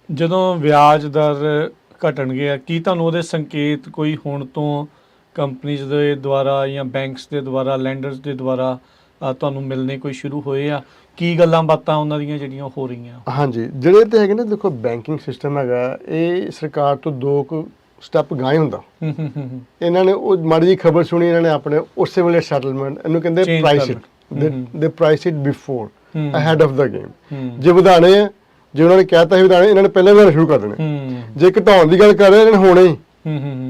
ਜਦੋਂ ਵਿਆਜ ਦਰ ਘਟਣਗੇ, ਕੀ ਤੁਹਾਨੂੰ ਉਹਦੇ ਸੰਕੇਤ ਕੋਈ ਹੁਣ ਤੋਂ ਕੰਪਨੀਜ਼ ਦੇ ਦੁਆਰਾ ਜਾਂ ਬੈਂਕਸ ਦੇ ਦੁਆਰਾ, ਲੈਂਡਰਸ ਦੇ ਦੁਆਰਾ ਤੁਹਾਨੂੰ ਮਿਲਣੇ ਕੋਈ ਸ਼ੁਰੂ ਹੋਏ ਆ? ਕੀ ਗੱਲਾਂ ਬਾਤਾਂ ਉਹਨਾਂ ਦੀਆਂ ਜਿਹੜੀਆਂ ਹੋ ਰਹੀਆਂ? ਹਾਂਜੀ, ਜਿਹੜੇ ਤੇ ਹੈਗੇ ਨੇ, ਦੇਖੋ ਬੈਂਕਿੰਗ ਸਿਸਟਮ ਹੈਗਾ ਇਹ ਸਰਕਾਰ ਤੋਂ ਦੋ ਕੁ ਸਟੈਪ ਗਾਂਹ ਹੁੰਦਾ। ਇਹਨਾਂ ਨੇ ਉਹ ਮਾੜੀ ਜਿਹੀ ਖਬਰ ਸੁਣੀ, ਇਹਨਾਂ ਨੇ ਆਪਣੇ ਉਸੇ ਵੇਲੇ ਸੈਟਲਮੈਂਟ, ਇਹਨੂੰ ਕਹਿੰਦੇ ਪ੍ਰਾਈਸ ਇਟ, ਦੇ price it before ahead of the game. ਜੇ ਵਧਾਣੇ ਆ, ਜੇ ਉਹਨਾਂ ਨੇ ਕਹਿਤਾ ਸੀ ਵਧਾਣੇ, ਇਹਨਾਂ ਨੇ ਪਹਿਲਾਂ ਵਧਾਉਣਾ ਸ਼ੁਰੂ ਕਰ ਦੇਣੇ। ਜੇ ਘਟਾਉਣ ਦੀ ਗੱਲ ਕਰ ਰਹੇ ਇਹਨਾਂ ਨੇ ਹੁਣੇ ਹੀ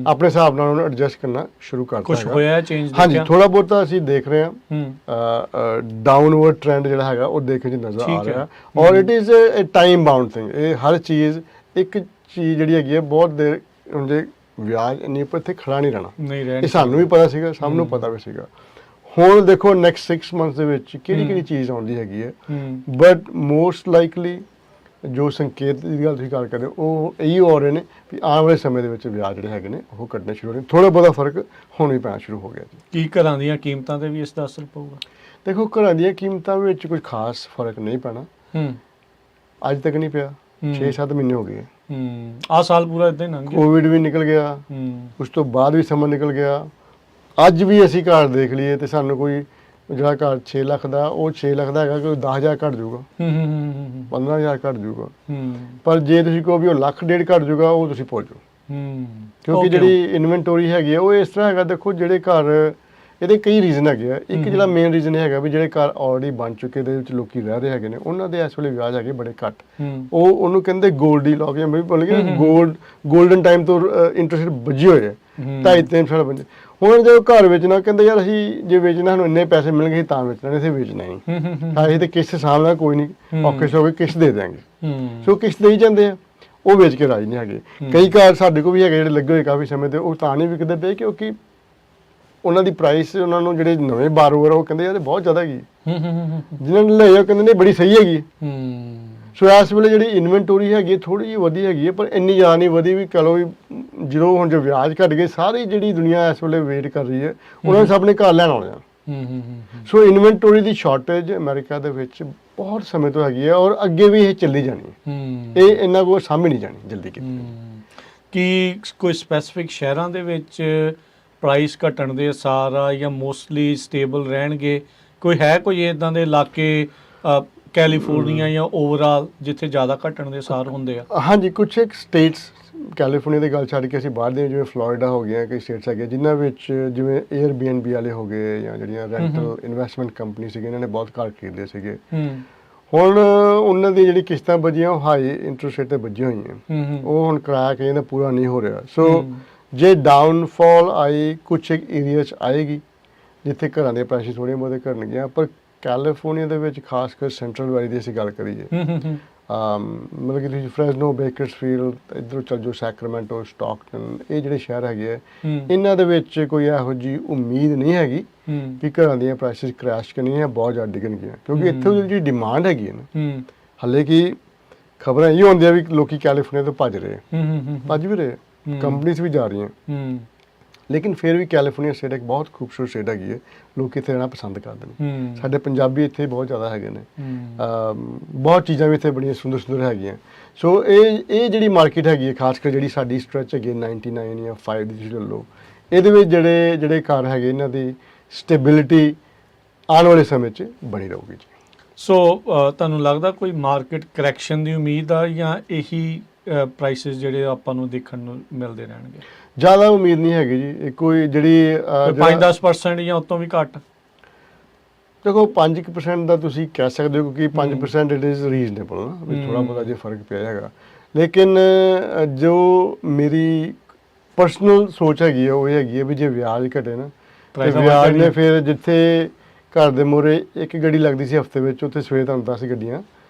ਆਪਣੇ ਹਿਸਾਬ ਨਾਲ ਉਹਨੂੰ ਐਡਜਸਟ ਕਰਨਾ ਸ਼ੁਰੂ ਕਰ ਦਿੱਤਾ। ਕੁਝ ਹੋਇਆ ਚੇਂਜ? ਹਾਂਜੀ, ਥੋੜਾ ਬਹੁਤਾ ਅਸੀਂ ਦੇਖ ਰਹੇ ਹਾਂ ਡਾਊਨਵਰਡ ਟ੍ਰੈਂਡ ਜਿਹੜਾ ਹੈਗਾ ਉਹ ਦੇਖਣ 'ਚ ਨਜ਼ਰ ਆ ਰਿਹਾ, ਔਰ it is a time bound thing. ਇਹ ਹਰ ਚੀਜ਼ ਇੱਕ ਚੀਜ਼ ਜਿਹੜੀ ਹੈਗੀ ਹੈ ਬਹੁਤ ਦੇਰ ਹੁਣ ਜੇ ਵਿਆਜ ਇੰਨੀ ਉੱਪਰ ਇੱਥੇ ਖੜਾ ਨਹੀਂ ਰਹਿਣਾ, ਇਹ ਸਾਨੂੰ ਵੀ ਪਤਾ ਸੀਗਾ, ਸਭ ਨੂੰ ਪਤਾ ਵੀ ਸੀਗਾ। ਹੁਣ ਦੇਖੋ ਨੈਕਸਟ 6 ਮੰਥਸ ਦੇ ਵਿੱਚ ਕਿਹੜੀ ਚੀਜ਼ ਆਉਂਦੀ ਹੈਗੀ ਹੈ, ਬਟ ਮੋਸਟ ਲਾਈਕਲੀ ਜੋ ਸੰਕੇਤ ਦੀ ਗੱਲ ਤੁਸੀਂ ਗੱਲ ਕਰਦੇ ਹੋ ਉਹ ਇਹੀ ਹੋ ਰਹੇ ਨੇ ਵੀ ਆਉਣ ਵਾਲੇ ਸਮੇਂ ਦੇ ਵਿੱਚ ਵਿਆਜ ਜਿਹੜੇ ਹੈਗੇ ਨੇ ਉਹ ਘਟਣੇ ਸ਼ੁਰੂ ਹੋ ਰਹੇ। ਥੋੜ੍ਹਾ ਬਹੁਤਾ ਫਰਕ ਹੁਣ ਵੀ ਪੈਣਾ ਸ਼ੁਰੂ ਹੋ ਗਿਆ ਜੀ। ਕੀ ਘਰਾਂ ਦੀਆਂ ਕੀਮਤਾਂ ਤੇ ਵੀ ਇਸ ਦਾ ਅਸਰ ਪਊਗਾ? ਦੇਖੋ ਘਰਾਂ ਦੀਆਂ ਕੀਮਤਾਂ ਵਿੱਚ ਕੋਈ ਖਾਸ ਫਰਕ ਨਹੀਂ ਪੈਣਾ, ਅੱਜ ਤੱਕ ਨਹੀਂ ਪਿਆ, 6-7 ਮਹੀਨੇ ਹੋ ਗਏ। ਆਹ ਸਾਲ ਪੂਰਾ ਇੱਦਾਂ ਹੀ ਲੰਘ ਗਿਆ, ਕੋਵਿਡ ਵੀ ਨਿਕਲ ਗਿਆ, ਉਸ ਤੋਂ ਬਾਅਦ ਵੀ ਸਮਾਂ ਨਿਕਲ ਗਿਆ। ਅੱਜ ਵੀ ਅਸੀਂ ਘਰ ਦੇਖ ਲਈਏ ਤੇ ਸਾਨੂੰ ਕੋਈ ਜਿਹੜਾ ਘਰ 6 ਲੱਖ ਦਾ, ਉਹ 6 ਲੱਖ ਦਾ ਹੈਗਾ ਕਿ 10,000 ਘੱਟ ਜਾਊਗਾ, 15,000 ਘੱਟ ਜਾਊਗਾ। ਪਰ ਜੇ ਤੁਸੀਂ ਕਹੋ ਵੀ ਉਹ 1.5 ਲੱਖ ਘੱਟ ਜਾਊਗਾ, ਉਹ ਤੁਸੀਂ ਭੁੱਲ ਜਾਓ, ਕਿਉਂਕਿ ਜਿਹੜੀ ਇਨਵੈਂਟੋਰੀ ਹੈਗੀ ਆ ਉਹ ਇਸ ਤਰ੍ਹਾਂ ਹੈਗਾ। ਦੇਖੋ ਜਿਹੜੇ ਘਰ, ਇਹਦੇ ਕਈ ਰੀਜ਼ਨ ਹੈਗੇ ਆ। ਇੱਕ ਜਿਹੜਾ ਮੇਨ ਰੀਜ਼ਨ ਹੈਗਾ ਵੀ ਜਿਹੜੇ ਘਰ ਆਲਰੇਡੀ ਬਣ ਚੁੱਕੇ ਦੇ ਵਿੱਚ ਲੋਕੀ ਰਹਿ ਰਹੇ ਹੈਗੇ ਨੇ, ਉਹਨਾਂ ਦੇ ਇਸ ਵੇਲੇ ਵਿਆਜ ਹੈਗੇ ਬੜੇ ਘੱਟ। ਉਹਨੂੰ ਕਹਿੰਦੇ ਗੋਲਡੀ ਲੌਕ, ਜਾਂ ਮੈਂ ਵੀ ਭੁੱਲ ਗਿਆ, ਗੋਲਡਨ ਟਾਈਮ ਤੋਂ ਇੰਟਰਸਟ ਵੱਜੇ ਹੋਏ ਆ। 2.5-3 ਸਾਲ ਬੰਦੇ ਹੁਣ ਜਦੋਂ ਘਰ ਵੇਚਣਾ ਕਹਿੰਦੇ ਯਾਰ ਅਸੀਂ ਜੇ ਵੇਚਣਾ ਸਾਨੂੰ ਇੰਨੇ ਪੈਸੇ ਮਿਲਣਗੇ ਅਸੀਂ ਤਾਂ ਵੇਚਣਾ, ਅਸੀਂ ਵੇਚਣਾ ਨਹੀਂ, ਅਸੀਂ ਤੇ ਕਿਸ਼ਤ ਸਾਹਮਣਾ ਕੋਈ ਨਹੀਂ, ਔਖੇ ਸੌਖੇ ਕਿਸ਼ਤ ਦੇ ਦਿਆਂਗੇ। ਸੋ ਕਿਸ਼ਤ ਦੇਈ ਜਾਂਦੇ ਆ, ਉਹ ਵੇਚ ਕੇ ਰਾਜੀ ਨਹੀਂ ਹੈਗੇ। ਕਈ ਘਰ ਸਾਡੇ ਕੋਲ ਵੀ ਹੈਗੇ ਜਿਹੜੇ ਲੱਗੇ ਹੋਏ ਕਾਫੀ ਸਮੇਂ ਤੇ, ਉਹ ਤਾਂ ਨਹੀਂ ਵਿਕਦੇ ਪਏ ਕਿਉਂਕਿ ਉਹਨਾਂ ਦੀ ਪ੍ਰਾਈਸ, ਉਹਨਾਂ ਨੂੰ ਜਿਹੜੇ ਨਵੇਂ ਬਾਰੋਵਰ ਉਹ ਕਹਿੰਦੇ ਯਾਰ ਇਹ ਬਹੁਤ ਜ਼ਿਆਦਾ ਹੈਗੀ, ਜਿਨ੍ਹਾਂ ਨੇ ਲਏ ਉਹ ਕਹਿੰਦੇ ਨਹੀਂ ਬੜੀ ਸਹੀ ਹੈਗੀ। ਸੋ ਇਸ ਵੇਲੇ ਜਿਹੜੀ ਇਨਵੈਂਟੋਰੀ ਹੈਗੀ ਥੋੜੀ ਜਿਹੀ ਵਧੀ ਹੈਗੀ ਹੈ, ਪਰ ਇੰਨੀ ਜ਼ਿਆਦਾ ਨਹੀਂ ਵਧੀ ਵੀ ਚਲੋ ਵੀ ਜਦੋਂ ਹੁਣ ਜੋ ਵਿਆਜ ਘਟ ਗਏ, ਸਾਰੀ ਜਿਹੜੀ ਦੁਨੀਆ ਇਸ ਵੇਲੇ ਵੇਟ ਕਰ ਰਹੀ ਹੈ, ਉਹਨਾਂ ਨੇ ਸਭ ਨੇ ਘਰ ਲੈਣ ਆਉਣਾ। ਸੋ ਇਨਵੈਂਟੋਰੀ ਦੀ ਸ਼ਾਰਟੇਜ ਅਮਰੀਕਾ ਦੇ ਵਿੱਚ ਬਹੁਤ ਸਮੇਂ ਤੋਂ ਹੈਗੀ ਹੈ, ਔਰ ਅੱਗੇ ਵੀ ਇਹ ਚੱਲੀ ਜਾਣੀ ਹੈ। ਇਹ ਇਹਨਾਂ ਕੋਲ ਸਾਂਭੀ ਨਹੀਂ ਜਾਣੀ ਜਲਦੀ ਕਿਤੇ। ਕੀ ਕੋਈ ਸਪੈਸੀਫਿਕ ਸ਼ਹਿਰਾਂ ਦੇ ਵਿੱਚ ਪ੍ਰਾਈਸ ਘਟਣ ਦੇ ਅਸਾਰ ਆ ਜਾਂ ਮੋਸਟਲੀ ਸਟੇਬਲ ਰਹਿਣਗੇ? ਕੋਈ ਇਦਾਂ ਦੇ ਇਲਾਕੇ ਕੈਲੀਫੋਰਨੀਆ ਜਾਂ ਓਵਰਆਲ ਜਿੱਥੇ ਜ਼ਿਆਦਾ ਘਟਣ ਦੇ ਅਸਾਰ ਹੁੰਦੇ ਆ? ਹਾਂਜੀ, ਕੁਛ ਇੱਕ ਸਟੇਟਸ, ਕੈਲੀਫੋਰਨੀਆ ਦੀ ਗੱਲ ਛੱਡ ਕੇ ਅਸੀਂ ਬਾਹਰ ਦੇ ਜਿਵੇਂ ਫਲੋਰੀਡਾ ਹੋ ਗਿਆ, ਕਈ ਸਟੇਟਸ ਹੈਗੇ ਜਿਨ੍ਹਾਂ ਵਿੱਚ ਜਿਵੇਂ Airbnb ਵਾਲੇ ਹੋ ਗਏ ਜਾਂ ਜਿਹੜੀਆਂ ਰੈਂਟਲ ਇਨਵੈਸਟਮੈਂਟ ਕੰਪਨੀ ਸੀਗੇ, ਇਹਨਾਂ ਨੇ ਬਹੁਤ ਘਰ ਖਰੀਦੇ ਸੀਗੇ। ਹੁਣ ਉਹਨਾਂ ਦੀ ਜਿਹੜੀ ਕਿਸ਼ਤਾਂ ਵੱਜੀਆਂ ਉਹ ਹਾਈ ਇੰਟਰਸਟ ਰੇਟ ਤੇ ਵੱਜੀਆਂ ਹੋਈਆਂ, ਉਹ ਹੁਣ ਕਿਰਾਇਆ ਕਈ ਦਾ ਪੂਰਾ ਨਹੀਂ ਹੋ ਰਿਹਾ। ਸੋ ਜੇ ਡਾਊਨਫਾਲ ਆਈ ਕੁਛ ਇੱਕ ਏਰੀਆ 'ਚ ਆਏਗੀ ਜਿੱਥੇ ਘਰਾਂ ਦੇ ਪ੍ਰਾਈਸ ਥੋੜ੍ਹੀਆਂ ਬਹੁਤੇ ਘਟਣਗੀਆਂ, ਪਰ ਕੈਲੀਫੋਰਨੀਆ ਦੇ ਵਿੱਚ ਖਾਸ ਕਰ ਸੈਂਟਰਲ ਵੈਲੀ ਦੀ ਅਸੀਂ ਗੱਲ ਕਰੀਏ, ਮਤਲਬ ਕਿ ਤੁਸੀਂ ਫ੍ਰੈਸਨੋ, ਬੇਕਰਸਫੀਲਡ, ਇੱਧਰੋਂ ਚੱਲ ਜਾਓ ਸੈਕਰਾਮੈਂਟੋ, ਸਟਾਕਟਨ, ਇਹ ਜਿਹੜੇ ਸ਼ਹਿਰ ਹੈਗੇ ਆ, ਇਹਨਾਂ ਦੇ ਵਿੱਚ ਕੋਈ ਇਹੋ ਜਿਹੀ ਉਮੀਦ ਨਹੀਂ ਹੈਗੀ ਕਿ ਘਰਾਂ ਦੀਆਂ ਪ੍ਰਾਈਸਿਸ ਕ੍ਰੈਸ਼ ਕਰਨੀਆਂ, ਬਹੁਤ ਜ਼ਿਆਦਾ ਡਿੱਗਣਗੀਆਂ, ਕਿਉਂਕਿ ਇੱਥੇ ਜਿਹੜੀ ਡਿਮਾਂਡ ਹੈਗੀ ਹੈ ਨਾ, ਹਾਲੇ ਕਿ ਖਬਰਾਂ ਇਹ ਆਉਂਦੀਆਂ ਵੀ ਲੋਕੀ ਕੈਲੀਫੋਰਨੀਆ ਤੋਂ ਭੱਜ ਰਹੇ, ਭੱਜ ਵੀ ਰਹੇ, ਕੰਪਨੀਜ਼ ਵੀ ਜਾ ਰਹੀਆਂ, ਲੇਕਿਨ ਫਿਰ ਵੀ ਕੈਲੀਫੋਰਨੀਆ ਸਟੇਟ ਇੱਕ ਬਹੁਤ ਖੂਬਸੂਰਤ ਸਟੇਟ ਹੈਗੀ ਹੈ, ਲੋਕ ਇੱਥੇ ਰਹਿਣਾ ਪਸੰਦ ਕਰਦੇ ਨੇ। ਸਾਡੇ ਪੰਜਾਬੀ ਇੱਥੇ ਬਹੁਤ ਜ਼ਿਆਦਾ ਹੈਗੇ ਨੇ, ਬਹੁਤ ਚੀਜ਼ਾਂ ਵੀ ਇੱਥੇ ਬੜੀਆਂ ਸੁੰਦਰ ਸੁੰਦਰ ਹੈਗੀਆਂ। ਸੋ ਇਹ ਜਿਹੜੀ ਮਾਰਕੀਟ ਹੈਗੀ ਹੈ, ਖਾਸ ਕਰ ਜਿਹੜੀ ਸਾਡੀ ਸਟ੍ਰੈਚ ਹੈਗੀ 99 ਜਾਂ 5 ਦੀ ਤੁਸੀਂ ਲੈ ਲਓ, ਇਹਦੇ ਵਿੱਚ ਜਿਹੜੇ ਘਰ ਹੈਗੇ ਇਹਨਾਂ ਦੀ ਸਟੇਬਿਲਿਟੀ ਆਉਣ ਵਾਲੇ ਸਮੇਂ 'ਚ ਬਣੀ ਰਹੂਗੀ ਜੀ। ਸੋ ਤੁਹਾਨੂੰ ਲੱਗਦਾ ਕੋਈ ਮਾਰਕੀਟ ਕਰੈਕਸ਼ਨ ਦੀ ਉਮੀਦ ਆ ਜਾਂ ਇਹੀ ਪ੍ਰਾਈਸਿਸ ਜਿਹੜੇ ਆਪਾਂ ਨੂੰ ਦੇਖਣ ਨੂੰ ਮਿਲਦੇ ਰਹਿਣਗੇ? ਜ਼ਿਆਦਾ ਉਮੀਦ ਨਹੀਂ ਹੈਗੀ ਜੀ, ਕੋਈ ਜਿਹੜੀ 5-10% ਜਾਂ ਉਤੋਂ ਵੀ ਘੱਟ। ਦੇਖੋ 5% ਦਾ ਤੁਸੀਂ ਕਹਿ ਸਕਦੇ ਹੋ, ਕਿਉਂਕਿ 5% ਇਟ ਇਜ਼ ਰੀਜ਼ਨੇਬਲ ਨਾ, ਵੀ ਥੋੜ੍ਹਾ ਬਹੁਤਾ ਜੇ ਫਰਕ ਪਿਆ ਹੈਗਾ, ਲੇਕਿਨ ਜੋ ਮੇਰੀ ਪਰਸਨਲ ਸੋਚ ਹੈਗੀ ਹੈ ਉਹ ਇਹ ਹੈਗੀ ਹੈ ਵੀ ਜੇ ਵਿਆਜ ਘਟੇ ਨਾ, ਤੇ ਵਿਆਜ ਨੇ ਫਿਰ ਜਿੱਥੇ ਘਰ ਦੇ ਮੂਹਰੇ ਇੱਕ ਗੱਡੀ ਲੱਗਦੀ ਸੀ ਹਫਤੇ ਵਿੱਚ, ਉੱਥੇ ਸਵੇਰੇ ਤੁਹਾਨੂੰ 10 ਗੱਡੀਆਂ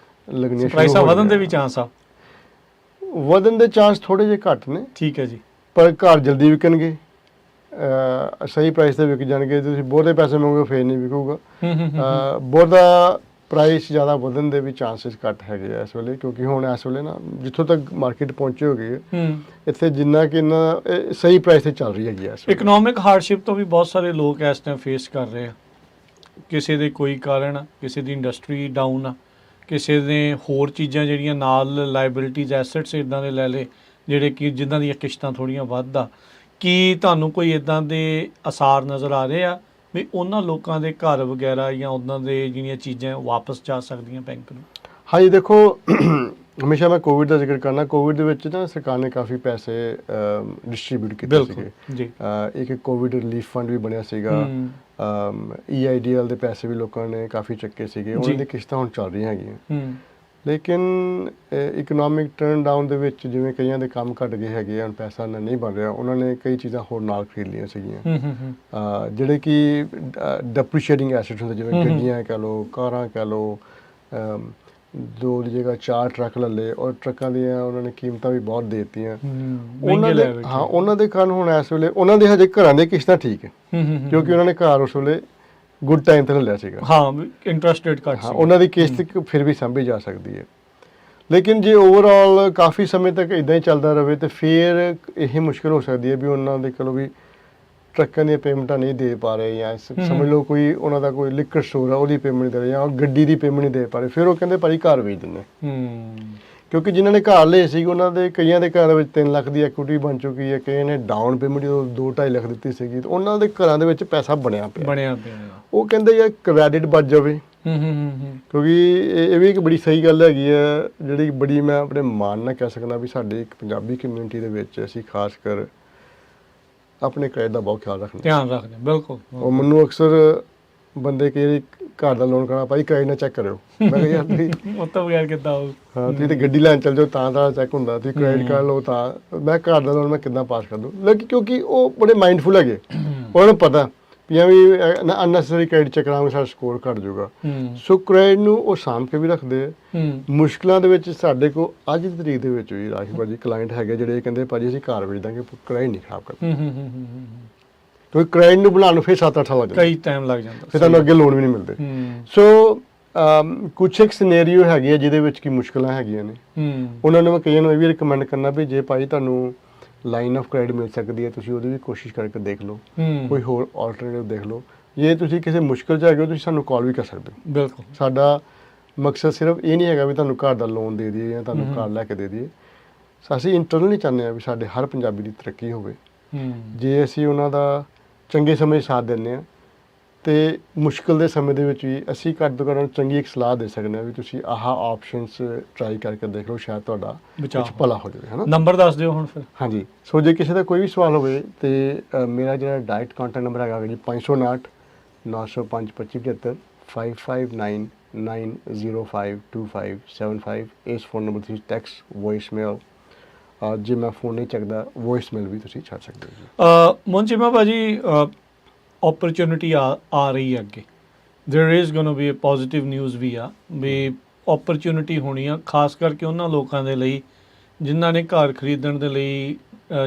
ਲੱਗਣੀਆਂ। ਪ੍ਰਾਈਸਾਂ ਵਧਣ ਦੇ ਵੀ ਚਾਂਸ ਆ? ਵਧਣ ਦੇ ਚਾਂਸ ਥੋੜ੍ਹੇ ਜਿਹੇ ਘੱਟ ਨੇ। ਠੀਕ ਹੈ ਜੀ। ਪਰ ਘਰ ਜਲਦੀ ਵਿਕਣਗੇ, ਸਹੀ ਪ੍ਰਾਈਸ ਤੇ ਵਿਕ ਜਾਣਗੇ। ਤੁਸੀਂ ਬਹੁਤੇ ਪੈਸੇ ਮੰਗੋਗੇ ਫੇਰ ਨਹੀਂ ਵਿਕੂਗਾ। ਬਹੁਤਾ ਪ੍ਰਾਈਸ ਜ਼ਿਆਦਾ ਵਧਣ ਦੇ ਵੀ ਚਾਂਸਸ ਘੱਟ ਹੈਗੇ ਆ ਇਸ ਵੇਲੇ, ਕਿਉਂਕਿ ਹੁਣ ਇਸ ਵੇਲੇ ਨਾ ਜਿੱਥੋਂ ਤੱਕ ਮਾਰਕੀਟ ਪਹੁੰਚੀ ਹੋ ਗਈ ਹੈ, ਇੱਥੇ ਜਿੰਨਾ ਕਿ ਸਹੀ ਪ੍ਰਾਈਸ ਤੇ ਚੱਲ ਰਹੀ ਹੈਗੀ ਆ। ਇਕਨੋਮਿਕ ਹਾਰਡਸ਼ਿਪ ਤੋਂ ਵੀ ਬਹੁਤ ਸਾਰੇ ਲੋਕ ਇਸ ਟਾਈਮ ਫੇਸ ਕਰ ਰਹੇ ਆ, ਕਿਸੇ ਦੇ ਕੋਈ ਕਾਰਨ, ਕਿਸੇ ਦੀ ਇੰਡਸਟਰੀ ਡਾਊਨ ਆ, ਕਿਸੇ ਨੇ ਹੋਰ ਚੀਜ਼ਾਂ ਜਿਹੜੀਆਂ ਨਾਲ ਲਾਇਬਿਲਿਟੀਜ਼ ਐਸੈਟਸ ਇੱਦਾਂ ਦੇ ਲੈ ਲਏ ਜਿਹੜੇ ਕਿ ਜਿਨ੍ਹਾਂ ਦੀਆਂ ਕਿਸ਼ਤਾਂ ਥੋੜ੍ਹੀਆਂ ਵੱਧ ਆ। ਕੀ ਤੁਹਾਨੂੰ ਕੋਈ ਇੱਦਾਂ ਦੇ ਅਸਾਰ ਨਜ਼ਰ ਆ ਰਹੇ ਆ ਵੀ ਉਹਨਾਂ ਲੋਕਾਂ ਦੇ ਘਰ ਵਗੈਰਾ ਜਾਂ ਉਹਨਾਂ ਦੇ ਜਿਹੜੀਆਂ ਚੀਜ਼ਾਂ ਵਾਪਸ ਜਾ ਸਕਦੀਆਂ ਬੈਂਕ ਨੂੰ? ਹਾਂਜੀ, ਦੇਖੋ ਹਮੇਸ਼ਾ ਮੈਂ ਕੋਵਿਡ ਦਾ ਜ਼ਿਕਰ ਕਰਨਾ। ਕੋਵਿਡ ਦੇ ਵਿੱਚ ਨਾ ਸਰਕਾਰ ਨੇ ਕਾਫੀ ਪੈਸੇ ਡਿਸਟਰੀਬਿਊਟ ਕੀਤੇ ਸੀਗੇ ਜੀ। ਇੱਕ ਕੋਵਿਡ ਰਿਲੀਫ ਫੰਡ ਵੀ ਬਣਿਆ ਸੀਗਾ, EIDL ਦੇ ਪੈਸੇ ਵੀ ਲੋਕਾਂ ਨੇ ਕਾਫੀ ਚੱਕੇ ਸੀਗੇ, ਉਹਨਾਂ ਦੀ ਕਿਸ਼ਤਾਂ ਹੁਣ ਚੱਲ ਰਹੀਆਂ ਹੈਗੀਆਂ। ਲੇਕਿਨ ਇਕਨੋਮਿਕ ਟਰਨ ਡਾਊਨ ਦੇ ਵਿੱਚ ਜਿਵੇਂ ਕਈਆਂ ਦੇ ਕੰਮ ਘੱਟ ਗਏ ਹੈਗੇ ਆ, ਹੁਣ ਪੈਸਾ ਨਹੀਂ ਬਣ ਰਿਹਾ, ਉਹਨਾਂ ਨੇ ਕਈ ਚੀਜ਼ਾਂ ਹੋਰ ਨਾਲ ਖਰੀਦ ਲਈਆਂ ਸੀਗੀਆਂ ਜਿਹੜੇ ਕਿ ਡੈਪਰੀਸ਼ੀਏਟਿੰਗ ਐਸੈਟਸ ਹੁੰਦੇ, ਜਿਵੇਂ ਗੱਡੀਆਂ ਕਹਿ ਲਓ, ਕਾਰਾਂ ਕਹਿ ਲਓ, 2 ਦੀ ਜਗ੍ਹਾ 4 ਟਰੱਕ ਲੈ ਲਏ, ਔਰ ਟਰੱਕਾਂ ਦੀਆਂ ਉਹਨਾਂ ਨੇ ਕੀਮਤਾਂ ਵੀ ਬਹੁਤ ਦੇ ਦਿੱਤੀਆਂ ਉਹਨਾਂ ਦੇ ਕਾਰਨ ਹੁਣ ਇਸ ਵੇਲੇ ਉਹਨਾਂ ਦੇ ਹਜੇ ਘਰਾਂ ਦੀਆਂ ਕਿਸ਼ਤਾਂ ਠੀਕ ਹੈ, ਕਿਉਂਕਿ ਉਹਨਾਂ ਨੇ ਘਰ ਉਸ ਵੇਲੇ ਗੁੱਡ ਟਾਈਮ ਤੇ ਲੈ ਲਿਆ ਸੀਗਾ। ਇੰਟਰਸਟ ਰੇਟ ਘੱਟ ਸੀ, ਉਹਨਾਂ ਦੀ ਕਿਸ਼ਤ ਫਿਰ ਵੀ ਸਾਂਭੀ ਜਾ ਸਕਦੀ ਹੈ। ਲੇਕਿਨ ਜੇ ਓਵਰਆਲ ਕਾਫੀ ਸਮੇਂ ਤੱਕ ਇੱਦਾਂ ਹੀ ਚੱਲਦਾ ਰਹੇ ਤੇ ਫਿਰ ਇਹ ਮੁਸ਼ਕਿਲ ਹੋ ਸਕਦੀ ਹੈ ਵੀ ਉਹਨਾਂ ਦੇ ਕੋਲੋਂ ਵੀ ਟਰੱਕਾਂ ਦੀਆਂ ਪੇਮੈਂਟਾਂ ਨਹੀਂ ਦੇ ਪਾ ਰਹੇ, ਜਾਂ ਸਮਝ ਲਓ ਕੋਈ ਉਹਨਾਂ ਦਾ ਕੋਈ ਲਿਕਰ ਸਟੋਰ ਆ ਉਹਦੀ ਪੇਮੈਂਟ ਨਹੀਂ ਦੇ ਰਹੇ, ਜਾਂ ਗੱਡੀ ਦੀ ਪੇਮੈਂਟ ਨਹੀਂ ਦੇ ਪਾ ਰਹੇ, ਫਿਰ ਉਹ ਕਹਿੰਦੇ ਭਾਈ ਘਰ ਵੇਚ ਦਿੰਦੇ। ਕਿਉਂਕਿ ਜਿਨ੍ਹਾਂ ਨੇ ਘਰ ਲਏ ਸੀ ਉਹਨਾਂ ਦੇ ਕਈਆਂ ਦੇ ਘਰਾਂ ਵਿੱਚ 3 ਲੱਖ ਦੀ ਐਕੁਇਟੀ ਬਣ ਚੁੱਕੀ ਹੈ, ਕਈਆਂ ਨੇ ਡਾਊਨ ਪੇਮੈਂਟ 2-2.5 ਲੱਖ ਦਿੱਤੀ ਸੀਗੀ, ਤੇ ਉਹਨਾਂ ਦੇ ਘਰਾਂ ਦੇ ਵਿੱਚ ਪੈਸਾ ਬਣਿਆ ਪਿਆ। ਉਹ ਕਹਿੰਦੇ ਯਾਰ ਕ੍ਰੈਡਿਟ ਬਚ ਜਾਵੇ, ਕਿਉਂਕਿ ਇਹ ਵੀ ਇੱਕ ਬੜੀ ਸਹੀ ਗੱਲ ਹੈਗੀ ਹੈ, ਜਿਹੜੀ ਬੜੀ ਮੈਂ ਆਪਣੇ ਮਾਣ ਨਾਲ ਕਹਿ ਸਕਦਾ ਵੀ ਸਾਡੇ ਇੱਕ ਪੰਜਾਬੀ ਕਮਿਊਨਿਟੀ ਦੇ ਵਿੱਚ ਅਸੀਂ ਖਾਸ ਕਰ ਆਪਣੇ ਕ੍ਰੈਡਿਟ ਦਾ ਬਹੁਤ ਧਿਆਨ ਰੱਖਦੇ। ਬਿਲਕੁਲ। ਉਹ ਮੈਨੂੰ ਅਕਸਰ ਬੰਦੇ ਕਈ ਘਰ ਦਾ ਲੋਨ ਕਰਾਉਣਾ ਭਾਈ ਕ੍ਰੈਡਿਟ ਨਾਲ ਚੈੱਕ ਕਰਿਓ। ਮੈਂ ਕਿਹਾ ਯਾਰ ਤੁਸੀਂ ਉਹ ਤੋਂ ਬਗੈਰ ਕਿੱਦਾਂ ਹੋਊ? ਹਾਂ ਤੁਸੀਂ ਤੇ ਗੱਡੀ ਲੈਣ ਚੱਲ ਜਾਓ ਤਾਂ ਚੈੱਕ ਹੁੰਦਾ, ਤੁਸੀਂ ਕ੍ਰੈਡਿਟ ਕਾਰਡ ਲਓ ਤਾਂ। ਮੈਂ ਘਰ ਦਾ ਲੋਨ ਮੈਂ ਕਿੱਦਾਂ ਪਾਸ ਕਰ ਦੂੰ? ਲੇਕਿਨ ਕਿਉਂਕਿ ਉਹ ਬੜੇ ਮਾਈਂਡਫੁਲ ਹੈਗੇ, ਉਹਨਾਂ ਨੂੰ ਪਤਾ ਵੀ ਅਨਨੈਸੈਸਰੀ ਕ੍ਰੈਡਿਟ ਚੈੱਕ ਕਰਾਂਗੇ ਸਾਡਾ ਸਕੋਰ ਘੱਟ ਜਾਊਗਾ। ਸੋ ਕ੍ਰੈਡਿਟ ਨੂੰ ਉਹ ਸਾਂਭ ਕੇ ਵੀ ਰੱਖਦੇ ਆ। ਮੁਸ਼ਕਲਾਂ ਦੇ ਵਿੱਚ ਸਾਡੇ ਕੋਲ ਅੱਜ ਦੀ ਤਰੀਕ ਦੇ ਵਿੱਚ ਵੀ ਰਾਸ਼ੀ ਭਾਜੀ ਕਲਾਇੰਟ ਹੈਗੇ ਜਿਹੜੇ ਕਹਿੰਦੇ ਭਾਜੀ ਅਸੀਂ ਘਰ ਵੇਚ ਦਾਂਗੇ, ਕ੍ਰੈਡਿਟ ਨਹੀਂ ਖਰਾਬ ਕਰਨਾ। ਕਿਉਂਕਿ ਕ੍ਰੈਡਿਟ ਨੂੰ ਬਣਾਉਣ ਨੂੰ ਫਿਰ 7-8 ਸਾਲ ਲੱਗ ਜਾਂਦੇ, ਕਈ ਟਾਈਮ ਲੱਗ ਜਾਂਦਾ, ਫਿਰ ਤੁਹਾਨੂੰ ਅੱਗੇ ਲੋਨ ਵੀ ਨਹੀਂ ਮਿਲਦੇ। ਸੋ ਕੁਛ ਇੱਕ ਸਿਨੈਰੀਓ ਹੈਗੇ ਆ ਜਿਹਦੇ ਵਿੱਚ ਕੀ ਮੁਸ਼ਕਲਾਂ ਹੈਗੀਆਂ ਨੇ, ਉਹਨਾਂ ਨੂੰ ਮੈਂ ਕਈਆਂ ਨੂੰ ਇਹ ਵੀ ਰਿਕਮੈਂਡ ਕਰਨਾ ਵੀ ਜੇ ਭਾਈ ਤੁਹਾਨੂੰ ਲਾਈਨ ਆਫ ਕ੍ਰੈਡਿਟ ਮਿਲ ਸਕਦੀ ਹੈ ਤੁਸੀਂ ਉਹਦੀ ਵੀ ਕੋਸ਼ਿਸ਼ ਕਰਕੇ ਦੇਖ ਲਓ, ਕੋਈ ਹੋਰ ਆਲਟਰਨੇਟਿਵ ਦੇਖ ਲਓ। ਜੇ ਤੁਸੀਂ ਕਿਸੇ ਮੁਸ਼ਕਲ 'ਚ ਹੈਗੇ ਹੋ ਤੁਸੀਂ ਸਾਨੂੰ ਕਾਲ ਵੀ ਕਰ ਸਕਦੇ ਹੋ। ਬਿਲਕੁਲ, ਸਾਡਾ ਮਕਸਦ ਸਿਰਫ ਇਹ ਨਹੀਂ ਹੈਗਾ ਵੀ ਤੁਹਾਨੂੰ ਘਰ ਦਾ ਲੋਨ ਦੇ ਦਈਏ ਜਾਂ ਤੁਹਾਨੂੰ ਘਰ ਲੈ ਕੇ ਦੇ ਦਈਏ। ਅਸੀਂ ਇੰਟਰਨਲੀ ਚਾਹੁੰਦੇ ਹਾਂ ਵੀ ਸਾਡੇ ਹਰ ਪੰਜਾਬੀ ਦੀ ਤਰੱਕੀ ਹੋਵੇ। ਜੇ ਅਸੀਂ ਉਹਨਾਂ ਦਾ ਚੰਗੇ ਸਮੇਂ ਸਾਥ ਦਿੰਦੇ ਹਾਂ ਤੇ ਮੁਸ਼ਕਲ ਦੇ ਸਮੇਂ ਦੇ ਵਿੱਚ ਵੀ ਅਸੀਂ ਘੱਟ ਤੋਂ ਘੱਟ ਚੰਗੀ ਇੱਕ ਸਲਾਹ ਦੇ ਸਕਦੇ ਹਾਂ ਵੀ ਤੁਸੀਂ ਆਹ ਆਪਸ਼ਨਸ ਟਰਾਈ ਕਰਕੇ ਦੇਖ ਲਓ, ਸ਼ਾਇਦ ਤੁਹਾਡਾ ਕੁਛ ਭਲਾ ਹੋ ਜਾਵੇ, ਹੈ ਨਾ। ਨੰਬਰ ਦੱਸ ਦਿਓ ਹੁਣ ਫਿਰ। ਹਾਂਜੀ, ਸੋ ਜੇ ਕਿਸੇ ਦਾ ਕੋਈ ਵੀ ਸਵਾਲ ਹੋਵੇ ਤੇ ਮੇਰਾ ਜਿਹੜਾ ਡਾਇਰੈਕਟ ਕੰਟੈਕਟ ਨੰਬਰ ਹੈਗਾ ਜੀ 559 905 2575 5595905255 ਇਸ ਫੋਨ ਨੰਬਰ ਤੁਸੀਂ ਟੈਕਸਟ ਵੌਇਸਮੇਲ, ਜੇ ਮੈਂ ਫੋਨ ਨਹੀਂ ਚੱਕਦਾ ਵੌਇਸਮੇਲ ਵੀ ਤੁਸੀਂ ਛੱਡ ਸਕਦੇ ਹੋ ਜੀ। ਮੁੰਚੀਮਾ ਭਾਜੀ ਓਪਰਚੁਨਿਟੀ ਆ ਰਹੀ ਹੈ ਅੱਗੇ, there is going to be a positive news ਵੀ ਆ ਵੀ ਓਪਰਚੁਨਿਟੀ ਹੋਣੀ ਆ, ਖਾਸ ਕਰਕੇ ਉਹਨਾਂ ਲੋਕਾਂ ਦੇ ਲਈ ਜਿਨ੍ਹਾਂ ਨੇ ਘਰ ਖਰੀਦਣ ਦੇ ਲਈ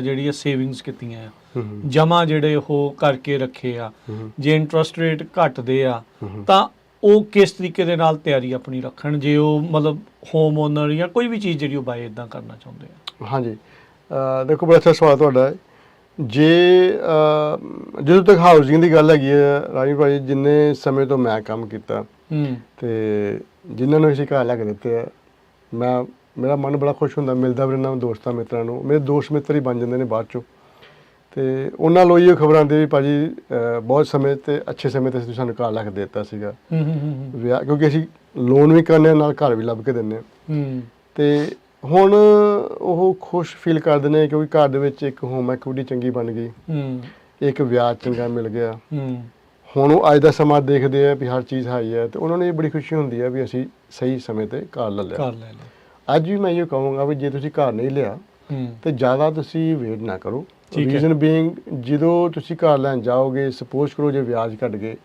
ਜਿਹੜੀ ਸੇਵਿੰਗਸ ਕੀਤੀਆਂ ਆ, ਜਮ੍ਹਾਂ ਜਿਹੜੇ ਉਹ ਕਰਕੇ ਰੱਖੇ ਆ। ਜੇ ਇੰਟਰਸਟ ਰੇਟ ਘਟਦੇ ਆ ਤਾਂ ਉਹ ਕਿਸ ਤਰੀਕੇ ਦੇ ਨਾਲ ਤਿਆਰੀ ਆਪਣੀ ਰੱਖਣ ਜੇ ਉਹ ਮਤਲਬ ਹੋਮ ਓਨਰ ਜਾਂ ਕੋਈ ਵੀ ਚੀਜ਼ ਜਿਹੜੀ ਉਹ ਬਾਏ ਇੱਦਾਂ ਕਰਨਾ ਚਾਹੁੰਦੇ ਆ? ਹਾਂਜੀ, ਦੇਖੋ ਬੜਾ ਅੱਛਾ ਸਵਾਲ ਤੁਹਾਡਾ ਹੈ। ਜੇ ਜਦੋਂ ਤੱਕ ਹਾਊਸਿੰਗ ਦੀ ਗੱਲ ਹੈਗੀ ਹੈ ਰਾਜੀ ਭਾਈ, ਜਿੰਨੇ ਸਮੇਂ ਤੋਂ ਮੈਂ ਕੰਮ ਕੀਤਾ ਤੇ ਜਿਨ੍ਹਾਂ ਨੂੰ ਅਸੀਂ ਘਰ ਲੈ ਕੇ ਦਿੱਤੇ ਆ, ਮੇਰਾ ਮਨ ਬੜਾ ਖੁਸ਼ ਹੁੰਦਾ, ਮਿਲਦਾ ਵੀ ਰਹਿੰਦਾ ਦੋਸਤਾਂ ਮਿੱਤਰਾਂ ਨੂੰ। ਮੇਰੇ ਦੋਸਤ ਮਿੱਤਰ ਹੀ ਬਣ ਜਾਂਦੇ ਨੇ ਬਾਅਦ 'ਚੋਂ, ਤੇ ਉਹਨਾਂ ਨੂੰ ਇਹ ਖਬਰਾਂ ਆਉਂਦੀ ਵੀ ਭਾਜੀ ਬਹੁਤ ਸਮੇਂ ਤੇ ਅੱਛੇ ਸਮੇਂ ਤੇ ਤੁਸੀਂ ਸਾਨੂੰ ਘਰ ਲੈ ਕੇ ਦੇ ਦਿੱਤਾ ਸੀਗਾ। ਵਿਆਹ ਕਿਉਂਕਿ ਅਸੀਂ ਲੋਨ ਵੀ ਕਰਨੇ ਨਾਲ ਘਰ ਵੀ ਲੱਭ ਕੇ ਦਿੰਦੇ ਹਾਂ, ਤੇ ਹੁਣ ਉਹ ਖੁਸ਼ ਫੀਲ ਕਰਦੇ ਨੇ ਕਿਉਂਕਿ ਘਰ ਦੇ ਵਿੱਚ ਇੱਕ ਹੋਮ ਇਕੁਇਟੀ ਚੰਗੀ ਬਣ ਗਈ, ਇੱਕ ਵਿਆਜ ਚੰਗਾ ਮਿਲ ਗਿਆ। ਹੁਣ ਉਹ ਅੱਜ ਦਾ ਸਮਾਂ ਦੇਖਦੇ ਆ ਵੀ ਹਰ ਚੀਜ਼ ਹਾਈ ਹੈ, ਤੇ ਉਹਨਾਂ ਨੂੰ ਇਹ ਬੜੀ ਖੁਸ਼ੀ ਹੁੰਦੀ ਹੈ ਵੀ ਅਸੀਂ ਸਹੀ ਸਮੇਂ ਤੇ ਘਰ ਲੈ ਲਿਆ। ਅੱਜ ਵੀ ਮੈਂ ਇਹ ਕਹੂੰਗਾ ਵੀ ਜੇ ਤੁਸੀਂ ਘਰ ਨਹੀਂ ਲਿਆ ਤੇ ਜ਼ਿਆਦਾ ਤੁਸੀਂ ਵੇਟ ਨਾ ਕਰੋ। ਰੀਜ਼ਨ ਬੀਇੰਗ, ਜਦੋਂ ਤੁਸੀਂ ਘਰ ਲੈਣ ਜਾਓਗੇ, ਸਪੋਜ਼ ਕਰੋ ਜੇ ਵਿਆਜ ਘਟ ਗਏ,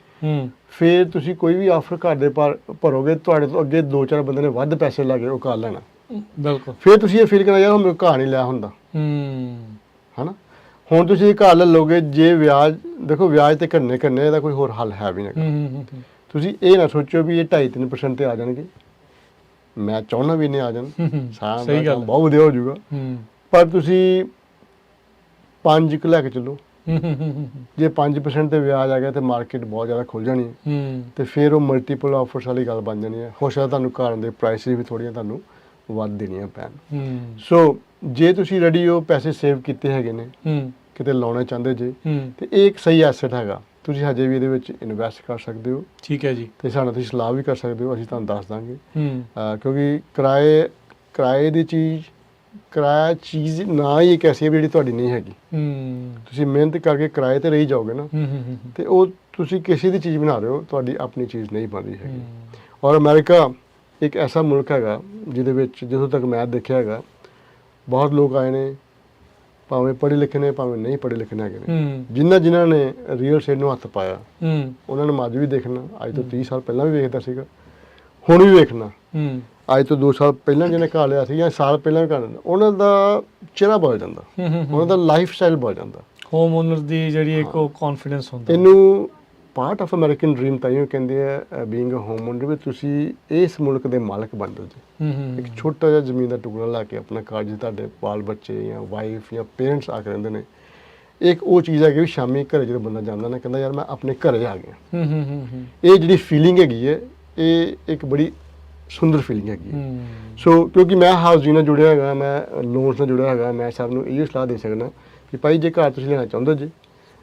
ਫਿਰ ਤੁਸੀਂ ਕੋਈ ਵੀ ਆਫਰ ਘਰ ਦੇ ਭਰੋਗੇ, ਤੁਹਾਡੇ ਤੋਂ ਅੱਗੇ 2-4 ਬੰਦੇ ਨੇ ਵੱਧ ਪੈਸੇ ਲਾ ਕੇ ਉਹ ਘਰ ਲੈਣਾ। ਬਿਲਕੁਲ, ਫਿਰ ਤੁਸੀਂ ਇਹ ਫੀਲ ਕਰਨਾ ਯਾਰ ਹੁਣ ਘਰ ਨਹੀਂ ਲਿਆ ਹੁੰਦਾ, ਹਨਾ। ਹੁਣ ਤੁਸੀਂ ਘਰ ਲੈ ਲਓਗੇ, ਜੇ ਵਿਆਜ ਦੇਖੋ ਵਿਆਜ ਤੇ ਘਟਨੇ ਇਹਦਾ ਕੋਈ ਹੋਰ ਹੱਲ ਹੈ ਵੀ ਨਹੀਂ। ਤੁਸੀਂ ਇਹ ਨਾ ਸੋਚੋ ਵੀ ਇਹ 2.5-3% ਤੇ ਆ ਜਾਣਗੇ, ਮੈਂ ਚਾਹੁੰਦਾ ਵੀ ਨਹੀਂ ਆ ਜਾਣ, ਸਹੀ ਗੱਲ ਬਹੁਤ ਵਧੀਆ ਹੋ ਜਾਊਗਾ, ਪਰ ਤੁਸੀਂ 5 ਲੈ ਕੇ ਚੱਲੋ। ਜੇ 5% ਤੇ ਵਿਆਜ ਆ ਗਿਆ ਤੇ ਮਾਰਕੀਟ ਬਹੁਤ ਜ਼ਿਆਦਾ ਖੁੱਲ ਜਾਣੀ ਹੈ, ਤੇ ਫਿਰ ਉਹ ਮਲਟੀਪਲ ਆਫਰਸ ਵਾਲੀ ਗੱਲ ਬਣ ਜਾਣੀ ਹੈ। ਹੋ ਸਕਦਾ ਤੁਹਾਨੂੰ ਘਰ ਦੇ ਪ੍ਰਾਈਸਿਸ ਵੀ ਥੋੜ੍ਹੀਆਂ ਤੁਹਾਨੂੰ ਵੱਧ ਦੇਣੀਆਂ ਪੈਣ। ਸੋ ਜੇ ਤੁਸੀਂ ਰੈਡੀ ਹੋ, ਪੈਸੇ ਸੇਵ ਕੀਤੇ ਹੈਗੇ ਨੇ, ਕਿਤੇ ਲਾਉਣਾ ਚਾਹੁੰਦੇ ਜੇ, ਤੇ ਇਹ ਇੱਕ ਸਹੀ ਐਸੈਟ ਹੈਗਾ, ਤੁਸੀਂ ਹਜੇ ਵੀ ਇਹਦੇ ਵਿੱਚ ਇਨਵੈਸਟ ਕਰ ਸਕਦੇ ਹੋ। ਠੀਕ ਹੈ ਜੀ, ਤੇ ਸਾਨੂੰ ਤੁਸੀਂ ਸਲਾਹ ਵੀ ਕਰ ਸਕਦੇ ਹੋ, ਅਸੀਂ ਤੁਹਾਨੂੰ ਦੱਸ ਦਾਂਗੇ। ਕਿਉਂਕਿ ਕਿਰਾਏ ਦੀ ਕਿਰਾਇਆ ਚੀਜ਼ ਨਾ ਹੀ ਇੱਕ ਐਸੀ ਹੈ ਜਿਹੜੀ ਤੁਹਾਡੀ ਨਹੀਂ ਹੈਗੀ। ਤੁਸੀਂ ਮਿਹਨਤ ਕਰਕੇ ਕਿਰਾਏ ਤੇ ਰਹੀ ਜਾਓਗੇ ਨਾ, ਤੇ ਉਹ ਤੁਸੀਂ ਕਿਸੇ ਦੀ ਚੀਜ਼ ਬਣਾ ਰਹੇ ਹੋ, ਤੁਹਾਡੀ ਆਪਣੀ ਚੀਜ਼ ਨਹੀਂ ਬਣ ਰਹੀ ਹੈਗੀ। ਔਰ ਅਮਰੀਕਾ ਇੱਕ ਐਸਾ ਮੁਲਕ ਹੈਗਾ ਜਿਹਦੇ ਵਿੱਚ ਜਿੱਥੋਂ ਤੱਕ ਮੈਂ ਦੇਖਿਆ ਹੈਗਾ, ਬਹੁਤ ਲੋਕ ਆਏ ਨੇ, ਭਾਵੇਂ ਪੜ੍ਹੇ ਲਿਖੇ ਨੇ ਭਾਵੇਂ ਨਹੀਂ ਪੜ੍ਹੇ ਲਿਖੇ ਹੈਗੇ ਨੇ, ਜਿਨ੍ਹਾਂ ਨੇ ਰੀਅਲ estate ਨੂੰ ਹੱਥ ਪਾਇਆ, ਉਹਨਾਂ ਨੂੰ ਅੱਜ ਵੀ ਦੇਖਣਾ, ਅੱਜ ਤੋਂ 30 ਸਾਲ ਪਹਿਲਾਂ ਵੀ ਵੇਖਦਾ ਸੀਗਾ, ਹੁਣ ਵੀ ਵੇਖਣਾ, ਅੱਜ ਤੋਂ 2 ਸਾਲ ਪਹਿਲਾਂ ਜਿਹਨੇ ਘਰ ਲਿਆ ਸੀ ਜਾਂ ਸਾਲ ਪਹਿਲਾਂ ਵੀ ਘਰ ਲਿਆ, ਉਹਨਾਂ ਦਾ ਚਿਹਰਾ ਬਦਲ ਜਾਂਦਾ, ਉਹਨਾਂ ਦਾ ਲਾਈਫ ਸਟਾਈਲ ਬਦਲ ਜਾਂਦਾ। ਹੋਮ ਓਨਰ ਦੀ ਜਿਹੜੀ ਇੱਕ ਕੌਨਫੀਡੈਂਸ ਹੁੰਦਾ, ਇਹਨੂੰ ਪਾਰਟ ਆਫ ਅਮਰੀਕਨ ਡ੍ਰੀਮ ਤਾਈਓ ਕਹਿੰਦੇ ਆ ਬੀਇੰਗ ਅ ਹੋਮ ਓਨਰ, ਵੀ ਤੁਸੀਂ ਇਸ ਮੁਲਕ ਦੇ ਮਾਲਕ ਬਣ ਜਾਓ ਜੀ। ਇੱਕ ਛੋਟਾ ਜਿਹਾ ਜ਼ਮੀਨ ਦਾ ਟੁਕੜਾ ਲਾ ਕੇ ਆਪਣਾ ਘਰ, ਜੇ ਤੁਹਾਡੇ ਬਾਲ ਬੱਚੇ ਜਾਂ ਵਾਈਫ ਜਾਂ ਪੇਰੈਂਟਸ ਆ ਕੇ ਰਹਿੰਦੇ ਨੇ, ਇੱਕ ਉਹ ਚੀਜ਼ ਹੈਗੀ ਵੀ ਸ਼ਾਮੀ ਘਰੇ ਜਦੋਂ ਬੰਦਾ ਜਾਂਦਾ ਨਾ, ਕਹਿੰਦਾ ਯਾਰ ਮੈਂ ਆਪਣੇ ਘਰੇ ਆ ਗਿਆ। ਇਹ ਜਿਹੜੀ ਫੀਲਿੰਗ ਹੈਗੀ ਹੈ, ਇਹ ਇੱਕ ਬੜੀ ਸੁੰਦਰ ਫੀਲਿੰਗ ਹੈਗੀ ਹੈ। ਸੋ ਕਿਉਂਕਿ ਮੈਂ ਹਾਊਸਿੰਗ ਨਾਲ ਜੁੜਿਆ ਹੈਗਾ, ਮੈਂ ਲੋਨਸ ਨਾਲ ਜੁੜਿਆ ਹੈਗਾ, ਮੈਂ ਸਭ ਨੂੰ ਇਹ ਸਲਾਹ ਦੇ ਸਕਦਾ ਕਿ ਭਾਈ ਜੇ ਘਰ ਤੁਸੀਂ ਲੈਣਾ ਚਾਹੁੰਦੇ ਜੇ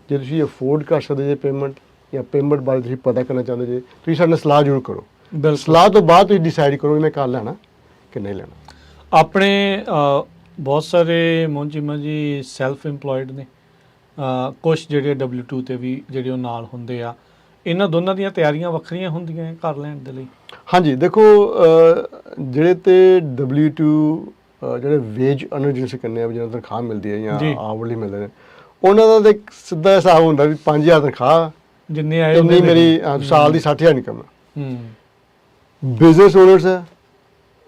ਤੁਸੀਂ ਅਫੋਰਡ ਕਰ ਸਕਦੇ ਜੇ ਪੇਮੈਂਟ, ਜਾਂ ਪੇਮੈਂਟ ਬਾਰੇ ਤੁਸੀਂ ਪਤਾ ਕਰਨਾ ਚਾਹੁੰਦੇ ਜੇ, ਤੁਸੀਂ ਸਾਡੇ ਨਾਲ ਸਲਾਹ ਜ਼ਰੂਰ ਕਰੋ। ਸਲਾਹ ਤੋਂ ਬਾਅਦ ਤੁਸੀਂ ਡਿਸਾਈਡ ਕਰੋ ਵੀ ਮੈਂ ਘਰ ਲੈਣਾ ਕਿ ਨਹੀਂ ਲੈਣਾ। ਆਪਣੇ ਬਹੁਤ ਸਾਰੇ ਮੋਹਨਚੀਮਾ ਜੀ ਸੈਲਫ ਇੰਪਲੋਇਡ ਨੇ, ਕੁਛ ਜਿਹੜੇ W2 ਤੇ ਵੀ ਜਿਹੜੇ ਉਹ ਨਾਲ ਹੁੰਦੇ ਆ, ਇਹਨਾਂ ਦੋਨਾਂ ਦੀਆਂ ਤਿਆਰੀਆਂ ਵੱਖਰੀਆਂ ਹੁੰਦੀਆਂ ਹੈ ਘਰ ਲੈਣ ਦੇ ਲਈ? ਹਾਂਜੀ, ਦੇਖੋ ਜਿਹੜੇ ਤੇ W2 ਜਿਹੜੇ ਵੇਜ ਅਰਨਰ ਜਿਹਨੂੰ ਅਸੀਂ ਕਹਿੰਦੇ ਆ, ਜਿਹਨਾਂ ਨੂੰ ਤਨਖਾਹ ਮਿਲਦੀ ਹੈ ਜਾਂ ਜੀ। ਆਵਰਲੀ ਮਿਲਦੇ ਨੇ, ਉਹਨਾਂ ਦਾ ਤਾਂ ਇੱਕ ਸਿੱਧਾ ਹਿਸਾਬ ਹੁੰਦਾ ਵੀ 5,000 ਤਨਖਾਹ, ਜਿੰਨੇ ਆਏ ਇੰਨੀ ਮੇਰੀ ਸਾਲ ਦੀ 60,000 ਇਨਕਮ ਹੈ। ਹੂੰ। ਬਿਜ਼ਨਸ ਓਨਰਸ ਹੈ,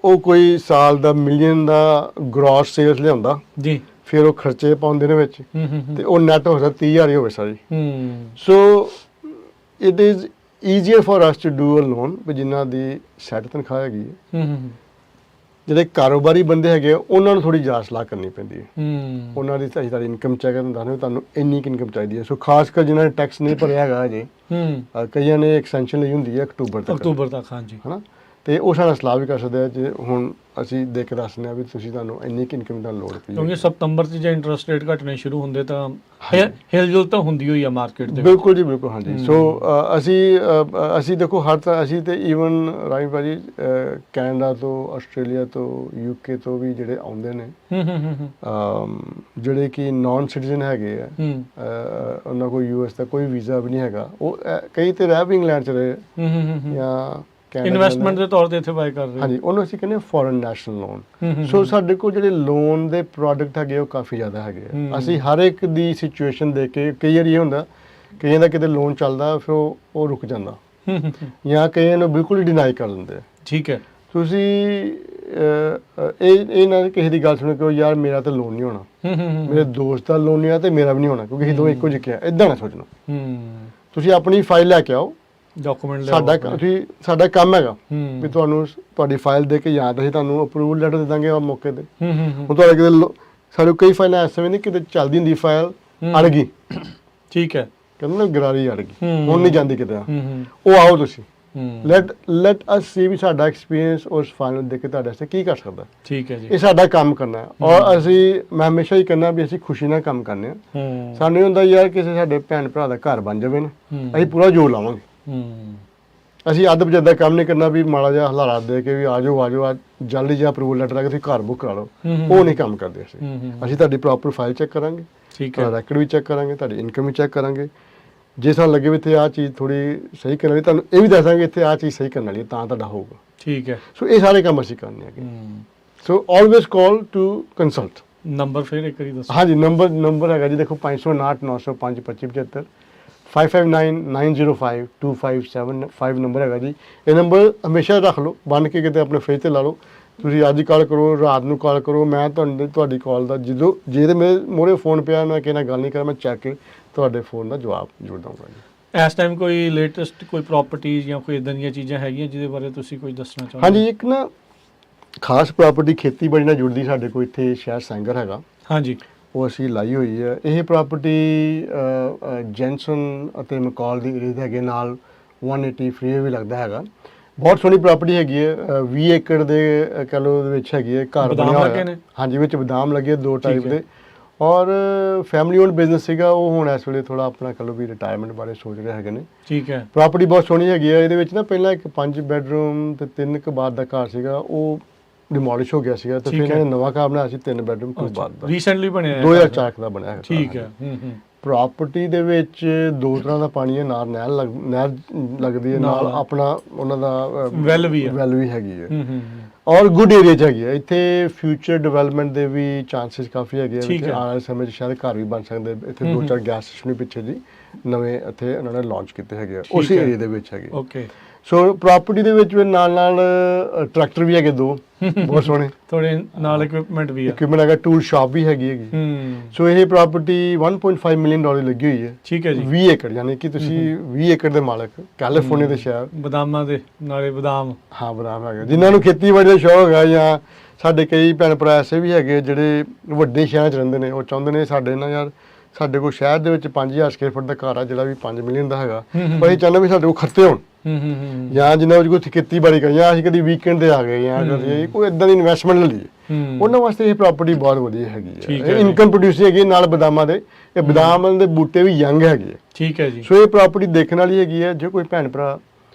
ਉਹ ਕੋਈ ਸਾਲ ਦਾ ਮਿਲੀਅਨ ਦਾ ਗ੍ਰੋਸ ਸੇਲਸ ਲਿਆਉਂਦਾ, ਜੀ। ਫਿਰ ਉਹ ਖਰਚੇ ਪਾਉਂਦੇ ਨੇ ਵਿੱਚ, ਤੇ ਉਹ ਨੈਟ ਹੋ ਸਕਦਾ 30,000 ਹੀ ਹੋਵੇ ਸਾਰੀ। So it is easier for us to do a loan ਵੀ ਜਿਨ੍ਹਾਂ ਦੀ ਸੈੱਟ ਤਨਖਾਹ ਹੈਗੀ ਹੈ। ਜਿਹੜੇ ਕਾਰੋਬਾਰੀ ਬੰਦੇ ਹੈਗੇ ਉਹਨਾਂ ਨੂੰ ਥੋੜੀ ਜ਼ਿਆਦਾ ਸਲਾਹ ਕਰਨੀ ਪੈਂਦੀ ਹੈ। ਉਹਨਾਂ ਦੀ ਤੁਹਾਡੀ ਇਨਕਮ ਚੈੱਕ ਕਰਨ ਦੱਸਦੇ ਤੁਹਾਨੂੰ ਇੰਨੀ ਕੁ ਇਨਕਮ ਚਾਹੀਦੀ ਹੈ। ਸੋ ਖਾਸ ਕਰ ਜਿਨ੍ਹਾਂ ਨੇ ਟੈਕਸ ਨਹੀਂ ਭਰਿਆ ਹੈਗਾ ਅਜੇ, ਕਈਆਂ ਨੇ ਐਕਸਟੈਂਸ਼ਨ ਲਈ ਹੁੰਦੀ ਹੈ ਅਕਤੂਬਰ ਤੱਕ, ਹਾਂਜੀ, ਹਨਾ, ਤੇ ਉਹ ਸਾਡੇ ਨਾਲ ਸਲਾਹ ਵੀ ਕਰ ਸਕਦੇ ਆ। ਜੇ ਹੁਣ ਅਸੀਂ ਦੇਖ ਕੇ ਦੱਸਦੇ ਹਾਂ ਵੀ ਤੁਹਾਨੂੰ ਇੰਨੀ ਕੁ ਇਨਕਮ ਦਾ ਲੋੜ ਪਈ, ਕਿਉਂਕਿ ਸਤੰਬਰ 'ਚ ਜੇ ਇੰਟਰਸਟ ਰੇਟ ਘਟਣੇ ਸ਼ੁਰੂ ਹੁੰਦੇ ਤਾਂ ਹਿਲਜੁਲ ਤਾਂ ਹੁੰਦੀ ਹੋਈ ਆ ਮਾਰਕੀਟ ਦੇ। ਬਿਲਕੁਲ ਜੀ, ਬਿਲਕੁਲ। ਹਾਂਜੀ, ਸੋ ਅਸੀਂ ਦੇਖੋ ਅਸੀਂ ਤੇ ਈਵਨ ਰਾਈ ਭਾਜੀ ਕੈਨੇਡਾ ਤੋਂ, ਆਸਟ੍ਰੇਲੀਆ ਤੋਂ, UK ਤੋਂ ਵੀ ਜਿਹੜੇ ਆਉਂਦੇ ਨੇ, ਜਿਹੜੇ ਕਿ ਨਾਨ ਸਿਟੀਜ਼ਨ ਹੈਗੇ ਆ, ਉਹਨਾਂ ਕੋਲ US ਦਾ ਕੋਈ ਵੀਜ਼ਾ ਵੀ ਨਹੀਂ ਹੈਗਾ, ਉਹ ਕਈ ਤੇ ਰਹਿ ਵੀ ਇੰਗਲੈਂਡ 'ਚ ਰਹੇ ਜਾਂ ਇਨਵੈਸਟਮੈਂਟ ਦੇ ਤੌਰ ਤੇ ਇੱਥੇ ਬਾਈ ਕਰ ਰਹੇ। ਹਾਂਜੀ, ਉਹਨੂੰ ਅਸੀਂ ਕਹਿੰਦੇ ਫੋਰਨ ਨੈਸ਼ਨਲ ਲੋਨ। ਸੋ ਸਾਡੇ ਕੋਲ ਜਿਹੜੇ ਲੋਨ ਦੇ ਪ੍ਰੋਡਕਟ ਹੈਗੇ ਉਹ ਕਾਫੀ ਜ਼ਿਆਦਾ ਹੈਗੇ ਆ। ਅਸੀਂ ਹਰ ਇੱਕ ਦੀ ਸਿਚੁਏਸ਼ਨ ਦੇਖ ਕੇ, ਕਈ ਵਾਰੀ ਇਹ ਹੁੰਦਾ ਕਈਆਂ ਦਾ ਕਿਤੇ ਲੋਨ ਚੱਲਦਾ ਫਿਰ ਉਹ ਰੁਕ ਜਾਂਦਾ, ਜਾਂ ਕਈਆਂ ਨੂੰ ਬਿਲਕੁਲ ਡਿਨਾਈ ਕਰ ਦਿੰਦੇ ਆ। ਠੀਕ ਹੈ। ਤੁਸੀਂ ਇਹ ਨਾ ਕਿਸੇ ਦੀ ਗੱਲ ਸੁਣ ਕੇ ਯਾਰ ਮੇਰਾ ਤਾਂ ਲੋਨ ਨਹੀਂ ਹੋਣਾ, ਮੇਰੇ ਦੋਸਤ ਦਾ ਲੋਨ ਨਹੀਂ ਆ ਤੇ ਮੇਰਾ ਵੀ ਨਹੀਂ ਹੋਣਾ, ਕਿਉਂਕਿ ਅਸੀਂ ਦੋਵੇਂ ਇੱਕੋ ਜਿਹੇ ਆ, ਇਦਾਂ ਨਾ ਸੋਚਣਾ। ਤੁਸੀਂ ਆਪਣੀ ਫਾਈਲ ਲੈ ਕੇ ਆਓ, ਡਾਕੂਮੈਂਟ ਸਾਡਾ ਕੰਮ ਹੈਗਾ ਵੀ ਤੁਹਾਨੂੰ ਤੁਹਾਡੀ ਫਾਈਲ ਦੇ ਕੇ ਜਾਂ ਤਾਂ ਅਸੀਂ ਤੁਹਾਨੂੰ ਅਪਰੂਵਲ ਲੈਟਰ ਦੇ ਦਾਂਗੇ ਆ ਮੌਕੇ ਤੇ। ਹੁਣ ਤੁਹਾਡੇ ਕਿਤੇ ਸਾਡੇ ਕਈ ਫਾਈਲਾਂ ਇਸ ਸਮੇਂ ਨਹੀਂ ਕਿਤੇ ਚੱਲਦੀ ਹੁੰਦੀ, ਫਾਈਲ ਅੜ ਗਈ, ਠੀਕ ਹੈ, ਕਹਿੰਦੇ ਨਾ ਗਰਾਰੀ ਅੜ ਗਈ, ਹੁਣ ਨਹੀਂ ਜਾਂਦੀ ਕਿਤੇ, ਉਹ ਆਓ ਤੁਸੀਂ, ਲੈਟ ਅਸ ਸੀ ਵੀ ਸਾਡਾ ਐਕਸਪੀਰੀਅੰਸ ਉਸ ਫਾਈਲ ਨੂੰ ਦੇਖ ਕੇ ਤੁਹਾਡੇ ਵਾਸਤੇ ਕੀ ਕਰ ਸਕਦਾ। ਠੀਕ ਹੈ ਜੀ, ਇਹ ਸਾਡਾ ਕੰਮ ਕਰਨਾ ਹੈ, ਔਰ ਮੈਂ ਹਮੇਸ਼ਾ ਹੀ ਕਹਿੰਦਾ ਵੀ ਅਸੀਂ ਖੁਸ਼ੀ ਨਾਲ ਕੰਮ ਕਰਨੇ ਆ। ਸਾਨੂੰ ਇਹ ਹੁੰਦਾ ਯਾਰ ਕਿਸੇ ਸਾਡੇ ਭੈਣ ਭਰਾ ਦਾ ਘਰ ਬਣ ਜਾਵੇ ਨਾ, ਅਸੀਂ ਪੂਰਾ ਜ਼ੋਰ ਲਾਵਾਂਗੇ। ਅਸੀਂ ਅੱਧ ਬਜਦਾ ਕੰਮ ਨਹੀਂ ਕਰਨਾ ਵੀ ਮਾੜਾ ਜਿਹਾ ਹਲਾਰਾ ਦੇ ਕੇ ਵੀ ਆ ਜਾਓ ਜਲਦੀ ਜਿਹਾ ਅਪਰੂਵਲ ਲੈਟਰ ਆ ਕੇ ਤੁਸੀਂ ਘਰ ਬੁੱਕ ਕਰਾ ਲਓ, ਉਹ ਨਹੀਂ ਕੰਮ ਕਰਦੇ ਅਸੀਂ ਤੁਹਾਡੀ ਪ੍ਰੋਪਰ ਫਾਈਲ ਚੈੱਕ ਕਰਾਂਗੇ, ਤੁਹਾਡਾ ਰੈਕਡ ਵੀ ਚੈੱਕ ਕਰਾਂਗੇ, ਤੁਹਾਡੀ ਇਨਕਮ ਵੀ ਚੈੱਕ ਕਰਾਂਗੇ। ਜੇ ਸਾਨੂੰ ਲੱਗੇ ਵੀ ਇੱਥੇ ਆਹ ਚੀਜ਼ ਥੋੜੀ ਸਹੀ ਕਰਨ ਵਾਲੀ, ਤੁਹਾਨੂੰ ਇਹ ਵੀ ਦੱਸਾਂਗੇ ਇੱਥੇ ਆਹ ਚੀਜ਼ ਸਹੀ ਕਰਨ ਵਾਲੀ ਤਾਂ ਤੁਹਾਡਾ ਹੋਊਗਾ। ਠੀਕ ਹੈ। ਸੋ ਇਹ ਸਾਰੇ ਕੰਮ ਅਸੀਂ ਕਰਨੇ ਹੈਗੇ। So always call to consult. Number ਫਿਰ ਇੱਕ ਵਾਰੀ ਦੱਸੋ। ਹਾਂਜੀ, ਨੰਬਰ ਹੈਗਾ ਜੀ, ਦੇਖੋ 559 905 2575, 5599052575 ਨੰਬਰ ਹੈਗਾ ਜੀ। ਇਹ ਨੰਬਰ ਹਮੇਸ਼ਾ ਰੱਖ ਲਓ, ਬੰਨ ਕੇ ਕਿਤੇ ਆਪਣੇ ਫ੍ਰਿਜ ਤੇ ਲਾ ਲਓ। ਤੁਸੀਂ ਅੱਜ ਕਾਲ ਕਰੋ, ਰਾਤ ਨੂੰ ਕਾਲ ਕਰੋ, ਮੈਂ ਤੁਹਾਡੀ ਕਾਲ ਦਾ ਜੇ ਤੇ ਮੇਰੇ ਮੋਹਰੇ ਫੋਨ ਪਿਆ, ਮੈਂ ਕਿਸੇ ਨਾਲ ਗੱਲ ਨਹੀਂ ਕਰਾਂ, ਮੈਂ ਚੈੱਕ ਕੇ ਤੁਹਾਡੇ ਫੋਨ ਦਾ ਜਵਾਬ ਜ਼ਰੂਰ ਦਊਂਗਾ ਜੀ। ਇਸ ਟਾਈਮ ਕੋਈ ਲੇਟੈਸਟ ਕੋਈ ਪ੍ਰਾਪਰਟੀਜ਼ ਜਾਂ ਕੋਈ ਇਦਾਂ ਦੀਆਂ ਚੀਜ਼ਾਂ ਹੈਗੀਆਂ ਜਿਹਦੇ ਬਾਰੇ ਤੁਸੀਂ ਕੁਝ ਦੱਸਣਾ ਚਾਹੁੰਦੇ? ਹਾਂਜੀ, ਇੱਕ ਨਾ ਖਾਸ ਪ੍ਰਾਪਰਟੀ ਖੇਤੀਬਾੜੀ ਨਾਲ ਜੁੜਦੀ ਸਾਡੇ ਕੋਲ ਇੱਥੇ ਸ਼ਹਿਰ ਸੈਂਗਰ ਹੈਗਾ। ਹਾਂਜੀ, ਉਹ ਅਸੀਂ ਲਾਈ ਹੋਈ ਹੈ। ਇਹ ਪ੍ਰਾਪਰਟੀ ਜੈਨਸਨ ਅਤੇ ਮਕੌਲ ਦੀ ਏਰੀਆ ਦੇ ਹੈਗੇ, ਨਾਲ 180 ਫ੍ਰੀ ਵੀ ਲੱਗਦਾ ਹੈਗਾ। ਬਹੁਤ ਸੋਹਣੀ ਪ੍ਰਾਪਰਟੀ ਹੈਗੀ ਹੈ, 20 ਏਕੜ ਦੇ ਕਹਿ ਲਓ ਦੇ ਵਿੱਚ ਹੈਗੀ ਹੈ, ਘਰ ਬਣਿਆ ਹੋਇਆ। ਹਾਂਜੀ, ਵਿੱਚ ਬਦਾਮ ਲੱਗੇ 2 ਟਾਈਪ ਦੇ, ਔਰ ਫੈਮਿਲੀ ਓਨਡ ਬਿਜ਼ਨਸ ਸੀਗਾ। ਉਹ ਹੁਣ ਇਸ ਵੇਲੇ ਥੋੜਾ ਆਪਣਾ ਕਹਿ ਲਓ ਵੀ ਰਿਟਾਇਰਮੈਂਟ ਬਾਰੇ ਸੋਚ ਰਹੇ ਹੈਗੇ ਨੇ। ਠੀਕ ਹੈ। ਪ੍ਰਾਪਰਟੀ ਬਹੁਤ ਸੋਹਣੀ ਹੈਗੀ ਹੈ। ਇਹਦੇ ਵਿੱਚ ਨਾ ਪਹਿਲਾਂ ਇੱਕ 5 ਬੈਡਰੂਮ ਤੇ 3 ਕੁ ਬਾਥ ਦਾ ਘਰ ਸੀਗਾ, ਉਹ ਡਿਮੋਲਿਸ਼ ਹੋ ਗਿਆ ਸੀਗਾ, ਤੇ ਫਿਰ ਇਹਨਾਂ ਨੇ ਨਵਾਂ ਘਰ ਬਣਾਇਆ ਸੀ 3 ਬੈਡਰੂਮ 2 ਬਾਥ ਦਾ, ਰੀਸੈਂਟਲੀ ਬਣਿਆ 2004 ਦਾ ਬਣਿਆ ਹੈ। ਠੀਕ ਹੈ। ਪ੍ਰਾਪਰਟੀ ਦੇ ਵਿੱਚ 2 ਤਰ੍ਹਾਂ ਦਾ ਪਾਣੀ ਹੈ, ਨਾਲ ਨਹਿਰ ਲੱਗਦੀ ਹੈ, ਨਾਲ ਆਪਣਾ ਉਹਨਾਂ ਦਾ ਵੈਲ ਵੀ ਹੈਗੀ ਹੈ, ਔਰ ਗੁੱਡ ਏਰੀਆ 'ਚ ਹੈਗੀ ਹੈ। ਇੱਥੇ ਫਿਊਚਰ ਡਿਵੈਲਪਮੈਂਟ ਦੇ ਵੀ ਚਾਂਸਿਸ ਕਾਫੀ ਹੈਗੇ ਆ। ਆਉਣ ਵਾਲੇ ਸਮੇਂ 'ਚ ਸ਼ਾਇਦ ਘਰ ਵੀ ਬਣ ਸਕਦੇ। ਇੱਥੇ 2-4 ਗੈਸ ਸਟੇਸ਼ਨ ਵੀ ਪਿੱਛੇ ਜੀ ਨਵੇਂ ਇੱਥੇ ਉਹਨਾਂ ਨੇ ਲਾਂਚ ਕੀਤੇ ਹੈਗੇ ਆ, ਉਸੇ ਏਰੀਆ ਦੇ ਵਿੱਚ ਹੈਗੇ। ਓਕੇ। ਸੋ ਪ੍ਰਾਪਰਟੀ ਦੇ ਵਿੱਚ ਨਾਲ ਟਰੈਕਟਰ ਵੀ ਹੈਗੇ 2 ਬਹੁਤ ਸੋਹਣੇ, ਥੋੜੇ ਨਾਲ ਇਕਵਿਪਮੈਂਟ ਹੈਗਾ, ਟੂਲ ਸ਼ਾਪ ਵੀ ਹੈਗੀ। ਸੋ ਇਹ ਪ੍ਰਾਪਰਟੀ $1.5 ਮਿਲੀਅਨ ਲੱਗੀ ਹੋਈ ਹੈ। ਠੀਕ ਹੈ ਜੀ। 20 ਏਕੜ, ਯਾਨੀ ਕਿ ਤੁਸੀਂ 20 ਏਕੜ ਦੇ ਮਾਲਕ, ਕੈਲੀਫੋਰਨੀਆ ਦੇ ਸ਼ਹਿਰ, ਬਦਾਮਾਂ ਦੇ ਨਾਲੇ ਬਦਾਮ। ਹਾਂ, ਬਦਾਮ ਹੈਗਾ। ਜਿਨ੍ਹਾਂ ਨੂੰ ਖੇਤੀਬਾੜੀ ਦਾ ਸ਼ੌਕ ਹੈਗਾ, ਜਾਂ ਸਾਡੇ ਕਈ ਭੈਣ ਭਰਾ ਐਸੇ ਵੀ ਹੈਗੇ ਜਿਹੜੇ ਵੱਡੇ ਸ਼ਹਿਰਾਂ 'ਚ ਰਹਿੰਦੇ ਨੇ, ਉਹ ਚਾਹੁੰਦੇ ਨੇ ਸਾਡੇ ਕੋਲ ਸ਼ਹਿਰ ਦੇ ਵਿੱਚ 5000 ਸਕੁਅਰ ਫੁੱਟ ਦਾ ਘਰ ਆ ਜਿਹੜਾ ਵੀ 5 ਮਿਲੀਅਨ ਦਾ ਹੈਗਾ, ਪਰ ਅਸੀਂ ਚਾਹੁੰਦੇ ਵੀ ਸਾਡੇ ਕੋਲ ਖਰਚੇ ਹੋਣ, ਜਾਂ ਜਿੰਨਾ ਵਿੱਚ ਕੋਈ ਖੇਤੀਬਾੜੀ ਕਰੀ, ਜਾਂ ਅਸੀਂ ਕਦੀ ਵੀਕਐਂਡ ਤੇ ਆ ਗਏ, ਜਾਂ ਕੋਈ ਇਦਾਂ ਦੀ ਇਨਵੈਸਟਮੈਂਟ ਲਈ, ਉਹਨਾਂ ਵਾਸਤੇ ਇਹ ਪ੍ਰਾਪਰਟੀ ਬਹੁਤ ਵਧੀਆ ਹੈਗੀ ਹੈ। ਇਨਕਮ ਪ੍ਰੋਡਿਊਸਿੰਗ ਹੈਗੀ, ਨਾਲ ਬਦਾਮਾਂ ਦੇ, ਇਹ ਬਦਾਮ ਦੇ ਬੂਟੇ ਵੀ ਯੰਗ ਹੈਗੇ। ਠੀਕ ਹੈ ਜੀ। ਸੋ ਇਹ ਪ੍ਰਾਪਰਟੀ ਦੇਖਣ ਵਾਲੀ ਹੈਗੀ ਹੈ। ਜੇ ਕੋਈ ਭੈਣ ਭਰਾ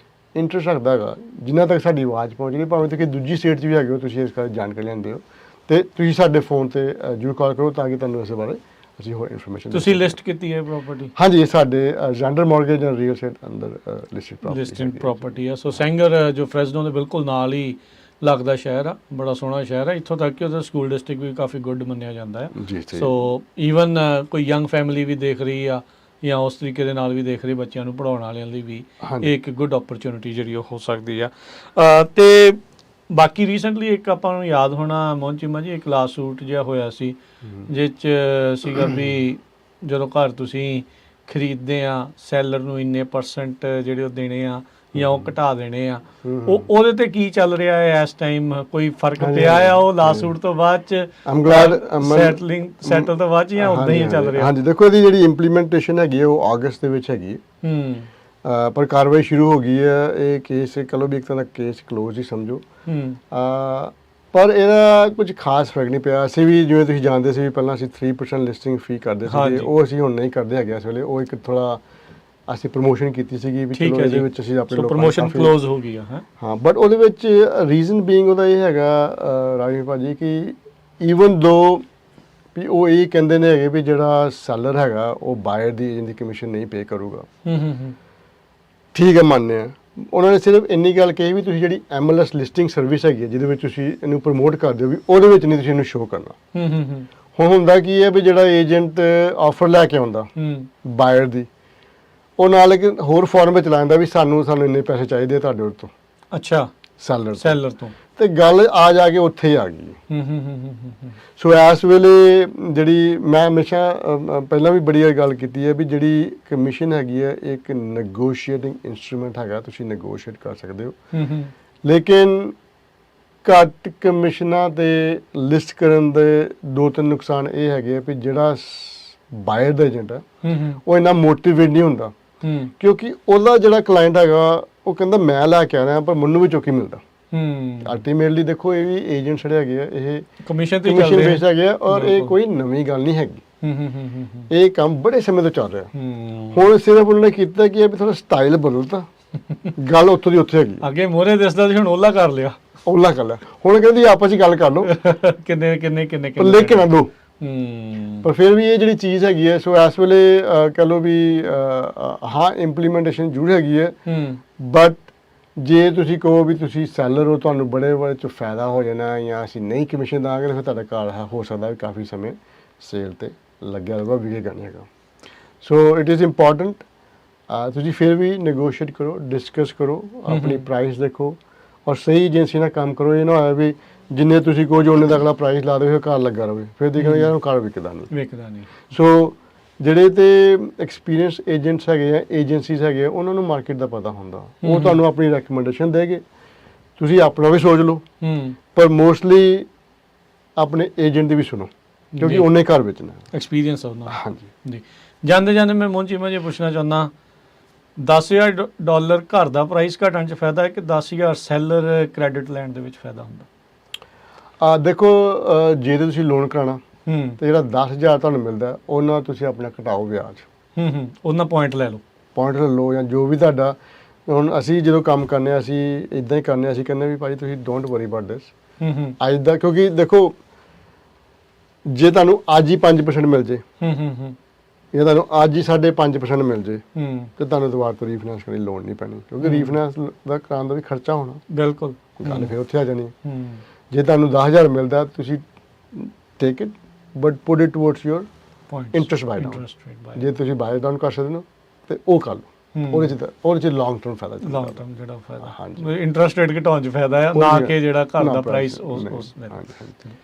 ਇੰਟਰਸਟ ਰੱਖਦਾ ਹੈਗਾ, ਜਿੰਨਾ ਤੱਕ ਸਾਡੀ ਆਵਾਜ਼ ਪਹੁੰਚ ਗਈ, ਭਾਵੇਂ ਤੁਸੀਂ ਦੂਜੀ ਸਟੇਟ 'ਚ ਵੀ ਹੈਗੇ ਹੋ, ਤੁਸੀਂ ਇਸ ਬਾਰੇ ਜਾਣਕਾਰੀ ਲੈਂਦੇ ਹੋ, ਤੇ ਤੁਸੀਂ ਸਾਡੇ ਫੋਨ ਤੇ ਜ਼ਰੂਰ ਕਾਲ ਕਰੋ ਤਾਂ ਕਿ ਤੁਹਾਨੂੰ ਇਸ ਬਾਰੇ ਅਸੀਂ ਹੋਰ ਇਨਫੋਰਮੇਸ਼ਨ ਤੁਸੀਂ ਲਿਸਟ ਕੀਤੀ ਹੈ ਪ੍ਰਾਪਰਟੀ? ਹਾਂਜੀ, ਇਹ ਸਾਡੇ gender mortgage and real estate ਅੰਦਰ ਲਿਸਟਡ ਪ੍ਰਾਪਰਟੀ ਆ। ਸੋ ਸੈਂਗਰ ਜੋ ਫ੍ਰੈਸਨੋ ਦੇ ਬਿਲਕੁਲ ਨਾਲ ਹੀ ਲੱਗਦਾ ਸ਼ਹਿਰ ਆ, ਬੜਾ ਸੋਹਣਾ ਸ਼ਹਿਰ ਆ। ਇੱਥੋਂ ਤੱਕ ਕਿ ਉਹਦਾ ਸਕੂਲ ਡਿਸਟ੍ਰਿਕਟ ਵੀ ਕਾਫੀ ਗੁੱਡ ਮੰਨਿਆ ਜਾਂਦਾ ਹੈ। ਜੀ। ਸੋ ਈਵਨ ਕੋਈ ਯੰਗ ਫੈਮਿਲੀ ਵੀ ਦੇਖ ਰਹੀ ਆ ਜਾਂ ਉਸ ਤਰੀਕੇ ਦੇ ਨਾਲ ਵੀ ਦੇਖ ਰਹੀ ਬੱਚਿਆਂ ਨੂੰ ਪੜ੍ਹਾਉਣ ਵਾਲਿਆਂ ਲਈ ਵੀ ਇਹ ਇੱਕ ਗੁੱਡ ਓਪਰਚੁਨਿਟੀ ਜਿਹੜੀ ਉਹ ਹੋ ਸਕਦੀ ਆ। ਤੇ ਬਾਕੀ ਰੀਸੈਂਟਲੀ ਇੱਕ ਆਪਾਂ ਨੂੰ ਯਾਦ ਹੋਣਾ ਮੋਹਨ ਚੀਮਾ ਜੀ, ਇੱਕ ਲਾਸਟ ਸੂਟ ਜਿਹਾ ਹੋਇਆ ਸੀ ਜਿਸ 'ਚ ਸੀਗਾ ਵੀ ਜਦੋਂ ਘਰ ਤੁਸੀਂ ਖਰੀਦਦੇ ਆ ਸੈਲਰ ਨੂੰ ਇੰਨੇ % ਜਿਹੜੇ ਉਹ ਦੇਣੇ ਆ ਜਾਂ ਉਹ ਘਟਾ ਦੇਣੇ ਆ, ਉਹਦੇ ਤੇ ਕੀ ਚੱਲ ਰਿਹਾ ਹੈ ਇਸ ਟਾਈਮ? ਕੋਈ ਫਰਕ ਪਿਆ ਆ ਉਹ ਲਾਸਟ ਸੂਟ ਤੋਂ ਬਾਅਦ 'ਚ ਸੈਟਲ ਤੋਂ ਬਾਅਦ 'ਚ ਜਾਂ ਉਦਾਂ ਹੀ ਚੱਲ ਰਿਹਾ? ਹਾਂਜੀ, ਦੇਖੋ ਇਹਦੀ ਜਿਹੜੀ ਇੰਪਲੀਮੈਂਟੇਸ਼ਨ ਹੈਗੀ ਹੈ ਉਹ ਅਗਸਤ ਦੇ ਵਿੱਚ ਹੈਗੀ ਹੈ। ਪਰ ਕਾਰਵਾਈ ਸ਼ੁਰੂ ਹੋ ਗਈ ਹੈ। ਇਹ ਕੇਸ ਕਹ ਲਓ ਵੀ ਇੱਕ ਤਰ੍ਹਾਂ ਦਾ ਕੇਸ ਕਲੋਜ਼ ਹੀ ਸਮਝੋ। ਪਰ ਇਹਦਾ ਕੁਝ ਖਾਸ ਫਰਕ ਨਹੀਂ ਪਿਆ। ਅਸੀਂ ਵੀ ਜਿਵੇਂ ਤੁਸੀਂ ਜਾਣਦੇ ਸੀ ਵੀ ਪਹਿਲਾਂ ਅਸੀਂ 3% ਲਿਸਟਿੰਗ ਫੀ ਕਰਦੇ ਸੀ, ਉਹ ਅਸੀਂ ਹੁਣ ਨਹੀਂ ਕਰਦੇ ਹੈਗੇ ਇਸ ਵੇਲੇ। ਉਹ ਇੱਕ ਥੋੜਾ ਅਸੀਂ ਪ੍ਰਮੋਸ਼ਨ ਕੀਤੀ ਸੀਗੀ ਵੀ ਚਲੋ ਇਹਦੇ ਵਿੱਚ ਅਸੀਂ ਆਪਣੇ ਲੋਕਾਂ ਪ੍ਰਮੋਸ਼ਨ ਕਲੋਜ਼ ਹੋ ਗਈ ਆ। ਹਾਂ, ਬਟ ਉਹਦੇ ਵਿੱਚ ਰੀਜ਼ਨ ਬੀਇੰਗ ਉਹਦਾ ਇਹ ਹੈਗਾ ਰਾਜੀ ਭਾਜੀ ਕਿ ਈਵਨ ਦੋ ਵੀ ਉਹ ਇਹ ਕਹਿੰਦੇ ਨੇ ਹੈਗੇ ਵੀ ਜਿਹੜਾ ਸੈਲਰ ਹੈਗਾ ਉਹ ਬਾਇਰ ਦੀ ਏਜੰਟ ਦੀ ਕਮਿਸ਼ਨ ਨਹੀਂ ਪੇ ਕਰੂਗਾ। ਠੀਕ ਹੈ, ਮੰਨਦੇ ਆ। ਉਹਨਾਂ ਨੇ ਸਿਰਫ ਇੰਨੀ ਗੱਲ ਕਹੀ ਵੀ ਤੁਸੀਂ ਜਿਹੜੀ MLS ਲਿਸਟਿੰਗ ਸਰਵਿਸ ਹੈਗੀ ਹੈ ਜਿਹਦੇ ਵਿੱਚ ਤੁਸੀਂ ਇਹਨੂੰ ਪ੍ਰਮੋਟ ਕਰਦੇ ਹੋ ਵੀ ਉਹਦੇ ਵਿੱਚ ਨਹੀਂ ਤੁਸੀਂ ਇਹਨੂੰ ਸ਼ੋਅ ਕਰਨਾ। ਹੁਣ ਹੁੰਦਾ ਕੀ ਹੈ ਵੀ ਜਿਹੜਾ ਏਜੰਟ ਆਫਰ ਲੈ ਕੇ ਆਉਂਦਾ ਬਾਇਰ ਦੀ, ਉਹ ਨਾਲ ਇੱਕ ਹੋਰ ਫਾਰਮ ਵਿੱਚ ਲਾ ਜਾਂਦਾ ਵੀ ਸਾਨੂੰ ਇੰਨੇ ਪੈਸੇ ਚਾਹੀਦੇ ਆ ਤੁਹਾਡੇ ਤੋਂ। ਅੱਛਾ, ਸੈਲਰ ਤੋਂ। ਤੇ ਗੱਲ ਆ ਜਾ ਕੇ ਉੱਥੇ ਹੀ ਆ ਗਈ। ਸੋ ਇਸ ਵੇਲੇ ਜਿਹੜੀ ਮੈਂ ਹਮੇਸ਼ਾ ਪਹਿਲਾਂ ਵੀ ਬੜੀ ਗੱਲ ਕੀਤੀ ਹੈ ਵੀ ਜਿਹੜੀ ਕਮਿਸ਼ਨ ਹੈਗੀ ਹੈ ਇੱਕ ਨੈਗੋਸ਼ੀਏਟਿੰਗ ਇਨਸਟਰੂਮੈਂਟ ਹੈਗਾ, ਤੁਸੀਂ ਨੈਗੋਸ਼ੀਏਟ ਕਰ ਸਕਦੇ ਹੋ। ਲੇਕਿਨ ਘੱਟ ਕਮਿਸ਼ਨਾਂ ਤੇ ਲਿਸਟ ਕਰਨ ਦੇ 2-3 ਨੁਕਸਾਨ ਇਹ ਹੈਗੇ ਵੀ ਜਿਹੜਾ ਬਾਇਰ ਦਾ ਏਜੰਟ ਹੈ ਉਹ ਇੰਨਾ ਮੋਟੀਵੇਟ ਨਹੀਂ ਹੁੰਦਾ, ਕਿਉਂਕਿ ਉਹਦਾ ਜਿਹੜਾ ਕਲਾਇੰਟ ਹੈਗਾ ਉਹ ਕਹਿੰਦਾ ਮੈਂ ਲੈ ਕੇ ਆ ਰਿਹਾ ਪਰ ਮੈਨੂੰ ਵੀ ਚੌਕੀ ਮਿਲਦਾ। ਅਲਟੀਮੇਟਲੀ ਦੇਖੋ ਇਹ ਵੀ ਏਜੰਟ ਜਿਹੜੇ ਹੈਗੇ ਆ ਇਹ ਕਮਿਸ਼ਨ ਬੇਸ ਹੈਗੇ ਆ ਔਰ ਇਹ ਕੋਈ ਨਵੀਂ ਗੱਲ ਨਹੀਂ ਹੈਗੀ। ਇਹ ਕੰਮ ਬੜੇ ਸਮੇਂ ਤੋਂ ਚੱਲ ਰਿਹਾ। ਹੁਣ ਸਿਰਫ ਉਹਨਾਂ ਨੇ ਕੀਤਾ ਕਿ ਇਹ ਵੀ ਥੋੜਾ ਸਟਾਈਲ ਬਦਲਤਾ, ਗੱਲ ਉੱਥੋਂ ਦੀ ਉੱਥੇ ਹੈਗੀ। ਅੱਗੇ ਮੋਹਰੇ ਦਿਸਦਾ ਸੀ, ਹੁਣ ਓਲਾ ਕਰ ਲਿਆ। ਓਲਾ ਕਰ ਲਿਆ, ਹੁਣ ਕਹਿੰਦੀ ਆਪਸ ਵਿੱਚ ਗੱਲ ਕਰ ਲਓ ਕਿੰਨੇ ਲਿਖ ਕੇ ਨਾ ਦੋ। ਪਰ ਫਿਰ ਵੀ ਇਹ ਜਿਹੜੀ ਚੀਜ਼ ਹੈਗੀ ਹੈ, ਸੋ ਇਸ ਵੇਲੇ ਕਹ ਲਓ ਵੀ ਹਾਂ ਇੰਪਲੀਮੈਂਟੇਸ਼ਨ ਜ਼ਰੂਰ ਹੈਗੀ ਹੈ। ਬਟ ਜੇ ਤੁਸੀਂ ਕਹੋ ਵੀ ਤੁਸੀਂ ਸੈਲਰ ਹੋ, ਤੁਹਾਨੂੰ ਬੜੇ ਚ ਫਾਇਦਾ ਹੋ ਜਾਣਾ ਜਾਂ ਅਸੀਂ ਨਹੀਂ ਕਮਿਸ਼ਨ ਦਾਂਗੇ, ਫਿਰ ਤੁਹਾਡਾ ਘਰ ਹੋ ਸਕਦਾ ਵੀ ਕਾਫੀ ਸਮੇਂ ਸੇਲ ਤੇ ਲੱਗਿਆ ਰਹੇਗਾ, ਵਿਕੇਗਾ ਨਹੀਂ ਹੈਗਾ। ਸੋ ਇਟ ਇਜ਼ ਇੰਪੋਰਟੈਂਟ ਤੁਸੀਂ ਫਿਰ ਵੀ ਨੈਗੋਸ਼ੀਏਟ ਕਰੋ, ਡਿਸਕਸ ਕਰੋ, ਆਪਣੀ ਪ੍ਰਾਈਸ ਦੇਖੋ ਔਰ ਸਹੀ ਏਜੰਸੀ ਨਾਲ ਕੰਮ ਕਰੋ। ਇਹ ਨਾ ਹੋਇਆ ਵੀ ਜਿੰਨੇ ਤੁਸੀਂ ਕਹੋ ਜੋ ਉਹਨੇ ਦਾ ਅਗਲਾ ਪ੍ਰਾਈਸ ਲਾ ਦੇਵੇ, ਘਰ ਲੱਗਾ ਰਹੇ, ਫਿਰ ਦੇਖਣਾ ਯਾਰ ਘਰ ਵਿਕਦਾ ਨਹੀਂ। ਸੋ ਜਿਹੜੇ ਤੇ ਐਕਸਪੀਰੀਅੰਸ ਏਜੰਟਸ ਹੈਗੇ ਆ, ਏਜੰਸੀਜ਼ ਹੈਗੇ ਆ, ਉਹਨਾਂ ਨੂੰ ਮਾਰਕੀਟ ਦਾ ਪਤਾ ਹੁੰਦਾ। ਉਹ ਤੁਹਾਨੂੰ ਆਪਣੀ ਰეკਮੈਂਡੇਸ਼ਨ ਦੇਗੇ, ਤੁਸੀਂ ਆਪਣਾ ਵੀ ਸੋਚ ਲਓ, ਪਰ ਮੋਸਟਲੀ ਆਪਣੇ ਏਜੰਟ ਦੀ ਵੀ ਸੁਣੋ ਕਿਉਂਕਿ ਉਹਨੇ ਘਰ ਵੇਚਣਾ, ਐਕਸਪੀਰੀਅੰਸ ਉਹਨਾਂ। ਹਾਂਜੀ ਜੀ। ਜਾਂਦੇ ਮੈਂ ਮੋਹਨ ਚੀਮਾ ਜੀ ਪੁੱਛਣਾ ਚਾਹੁੰਦਾ, $10,000 ਘਰ ਦਾ ਪ੍ਰਾਈਸ ਘਟਣ 'ਚ ਫਾਇਦਾ ਹੈ ਕਿ 10,000 ਸੈਲਰ ਕ੍ਰੈਡਿਟ ਲੈਣ ਦੇ ਵਿੱਚ ਫਾਇਦਾ ਹੁੰਦਾ? ਦੇਖੋ ਜੇ ਤੁਸੀਂ ਲੋਨ ਕਰਾਉਣਾ ਤੇ ਜਿਹੜਾ 10,000 ਤੁਹਾਨੂੰ ਮਿਲਦਾ ਉਹਨਾਂ ਤੁਸੀਂ ਆਪਣਾ ਘਟਾਓ ਵਿਆਜ, ਉਹਨਾਂ ਪੁਆਇੰਟ ਲੈ ਲਓ ਜਾਂ ਜੋ ਵੀ ਤੁਹਾਡਾ। ਹੁਣ ਅਸੀਂ ਜਦੋਂ ਕੰਮ ਕਰਨੇ ਆ ਅਸੀਂ ਇਦਾਂ ਹੀ ਕਰਨੇ, ਅਸੀਂ ਕਹਿੰਦੇ ਵੀ ਭਾਈ ਤੁਸੀਂ ਡੋਂਟ ਵਰੀ ਅਬਾਊਟ ਦਿਸ ਅੱਜ ਦਾ, ਕਿਉਂਕਿ ਦੇਖੋ ਜੇ ਤੁਹਾਨੂੰ ਅੱਜ ਹੀ 5% ਮਿਲ ਜੇ ਜਾਂ ਤੁਹਾਨੂੰ ਅੱਜ ਹੀ 5.5% ਮਿਲ ਜੇ ਤੇ ਤੁਹਾਨੂੰ ਦੁਬਾਰਾ ਤੋਂ ਰੀਫਾਈਨੈਂਸ ਕਰਨ ਦੀ ਲੋੜ ਨਹੀਂ ਪੈਣੀ, ਕਿਉਂਕਿ ਰੀਫਾਈਨੈਂਸ ਦਾ ਕਰਾਉਣ ਦਾ ਵੀ ਖਰਚਾ ਹੋਣਾ। ਬਿਲਕੁਲ, ਗੱਲ ਫਿਰ ਉੱਥੇ ਆ ਜਾਣੀ। ਜੇ ਤੁਹਾਨੂੰ 10,000 ਮਿਲਦਾ ਤੁਸੀਂ take it but put it towards your interest buy down. ਜੇ ਤੁਸੀਂ ਬਾਈ ਡਾਊਨ ਕਰ ਸਕਦੇ ਹੋ ਤੇ ਉਹ ਕਰ ਲਓ, ਉਹਦੇ 'ਚ ਲੌਂਗ ਟਰਮ ਫਾਇਦਾ ਜਿਹੜਾ ਫਾਇਦਾ। ਹਾਂਜੀ, ਇੰਟਰਸਟ ਰੇਟ ਘਟਾਉਣ 'ਚ ਫਾਇਦਾ ਹੈ, ਨਾ ਕਿ ਜਿਹੜਾ ਘਰ ਦਾ ਪ੍ਰਾਈਸ ਉਸ।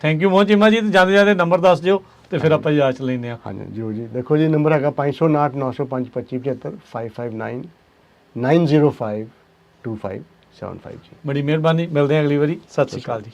ਥੈਂਕ ਯੂ ਮੋਹਨ ਚੀਮਾ ਜੀ। ਜਾਂਦੇ ਨੰਬਰ ਦੱਸ ਦਿਓ ਤੇ ਫਿਰ ਆਪਾਂ ਜਾਂਚ ਲੈਂਦੇ ਹਾਂ। ਹਾਂਜੀ ਜੀ ਜੀ, ਦੇਖੋ ਜੀ ਨੰਬਰ ਹੈਗਾ 559 905 2575 559 905 2575 ਜੀ। ਬੜੀ ਮਿਹਰਬਾਨੀ, ਮਿਲਦੇ ਹਾਂ ਅਗਲੀ ਵਾਰੀ। ਸਤਿ ਸ਼੍ਰੀ ਅਕਾਲ ਜੀ।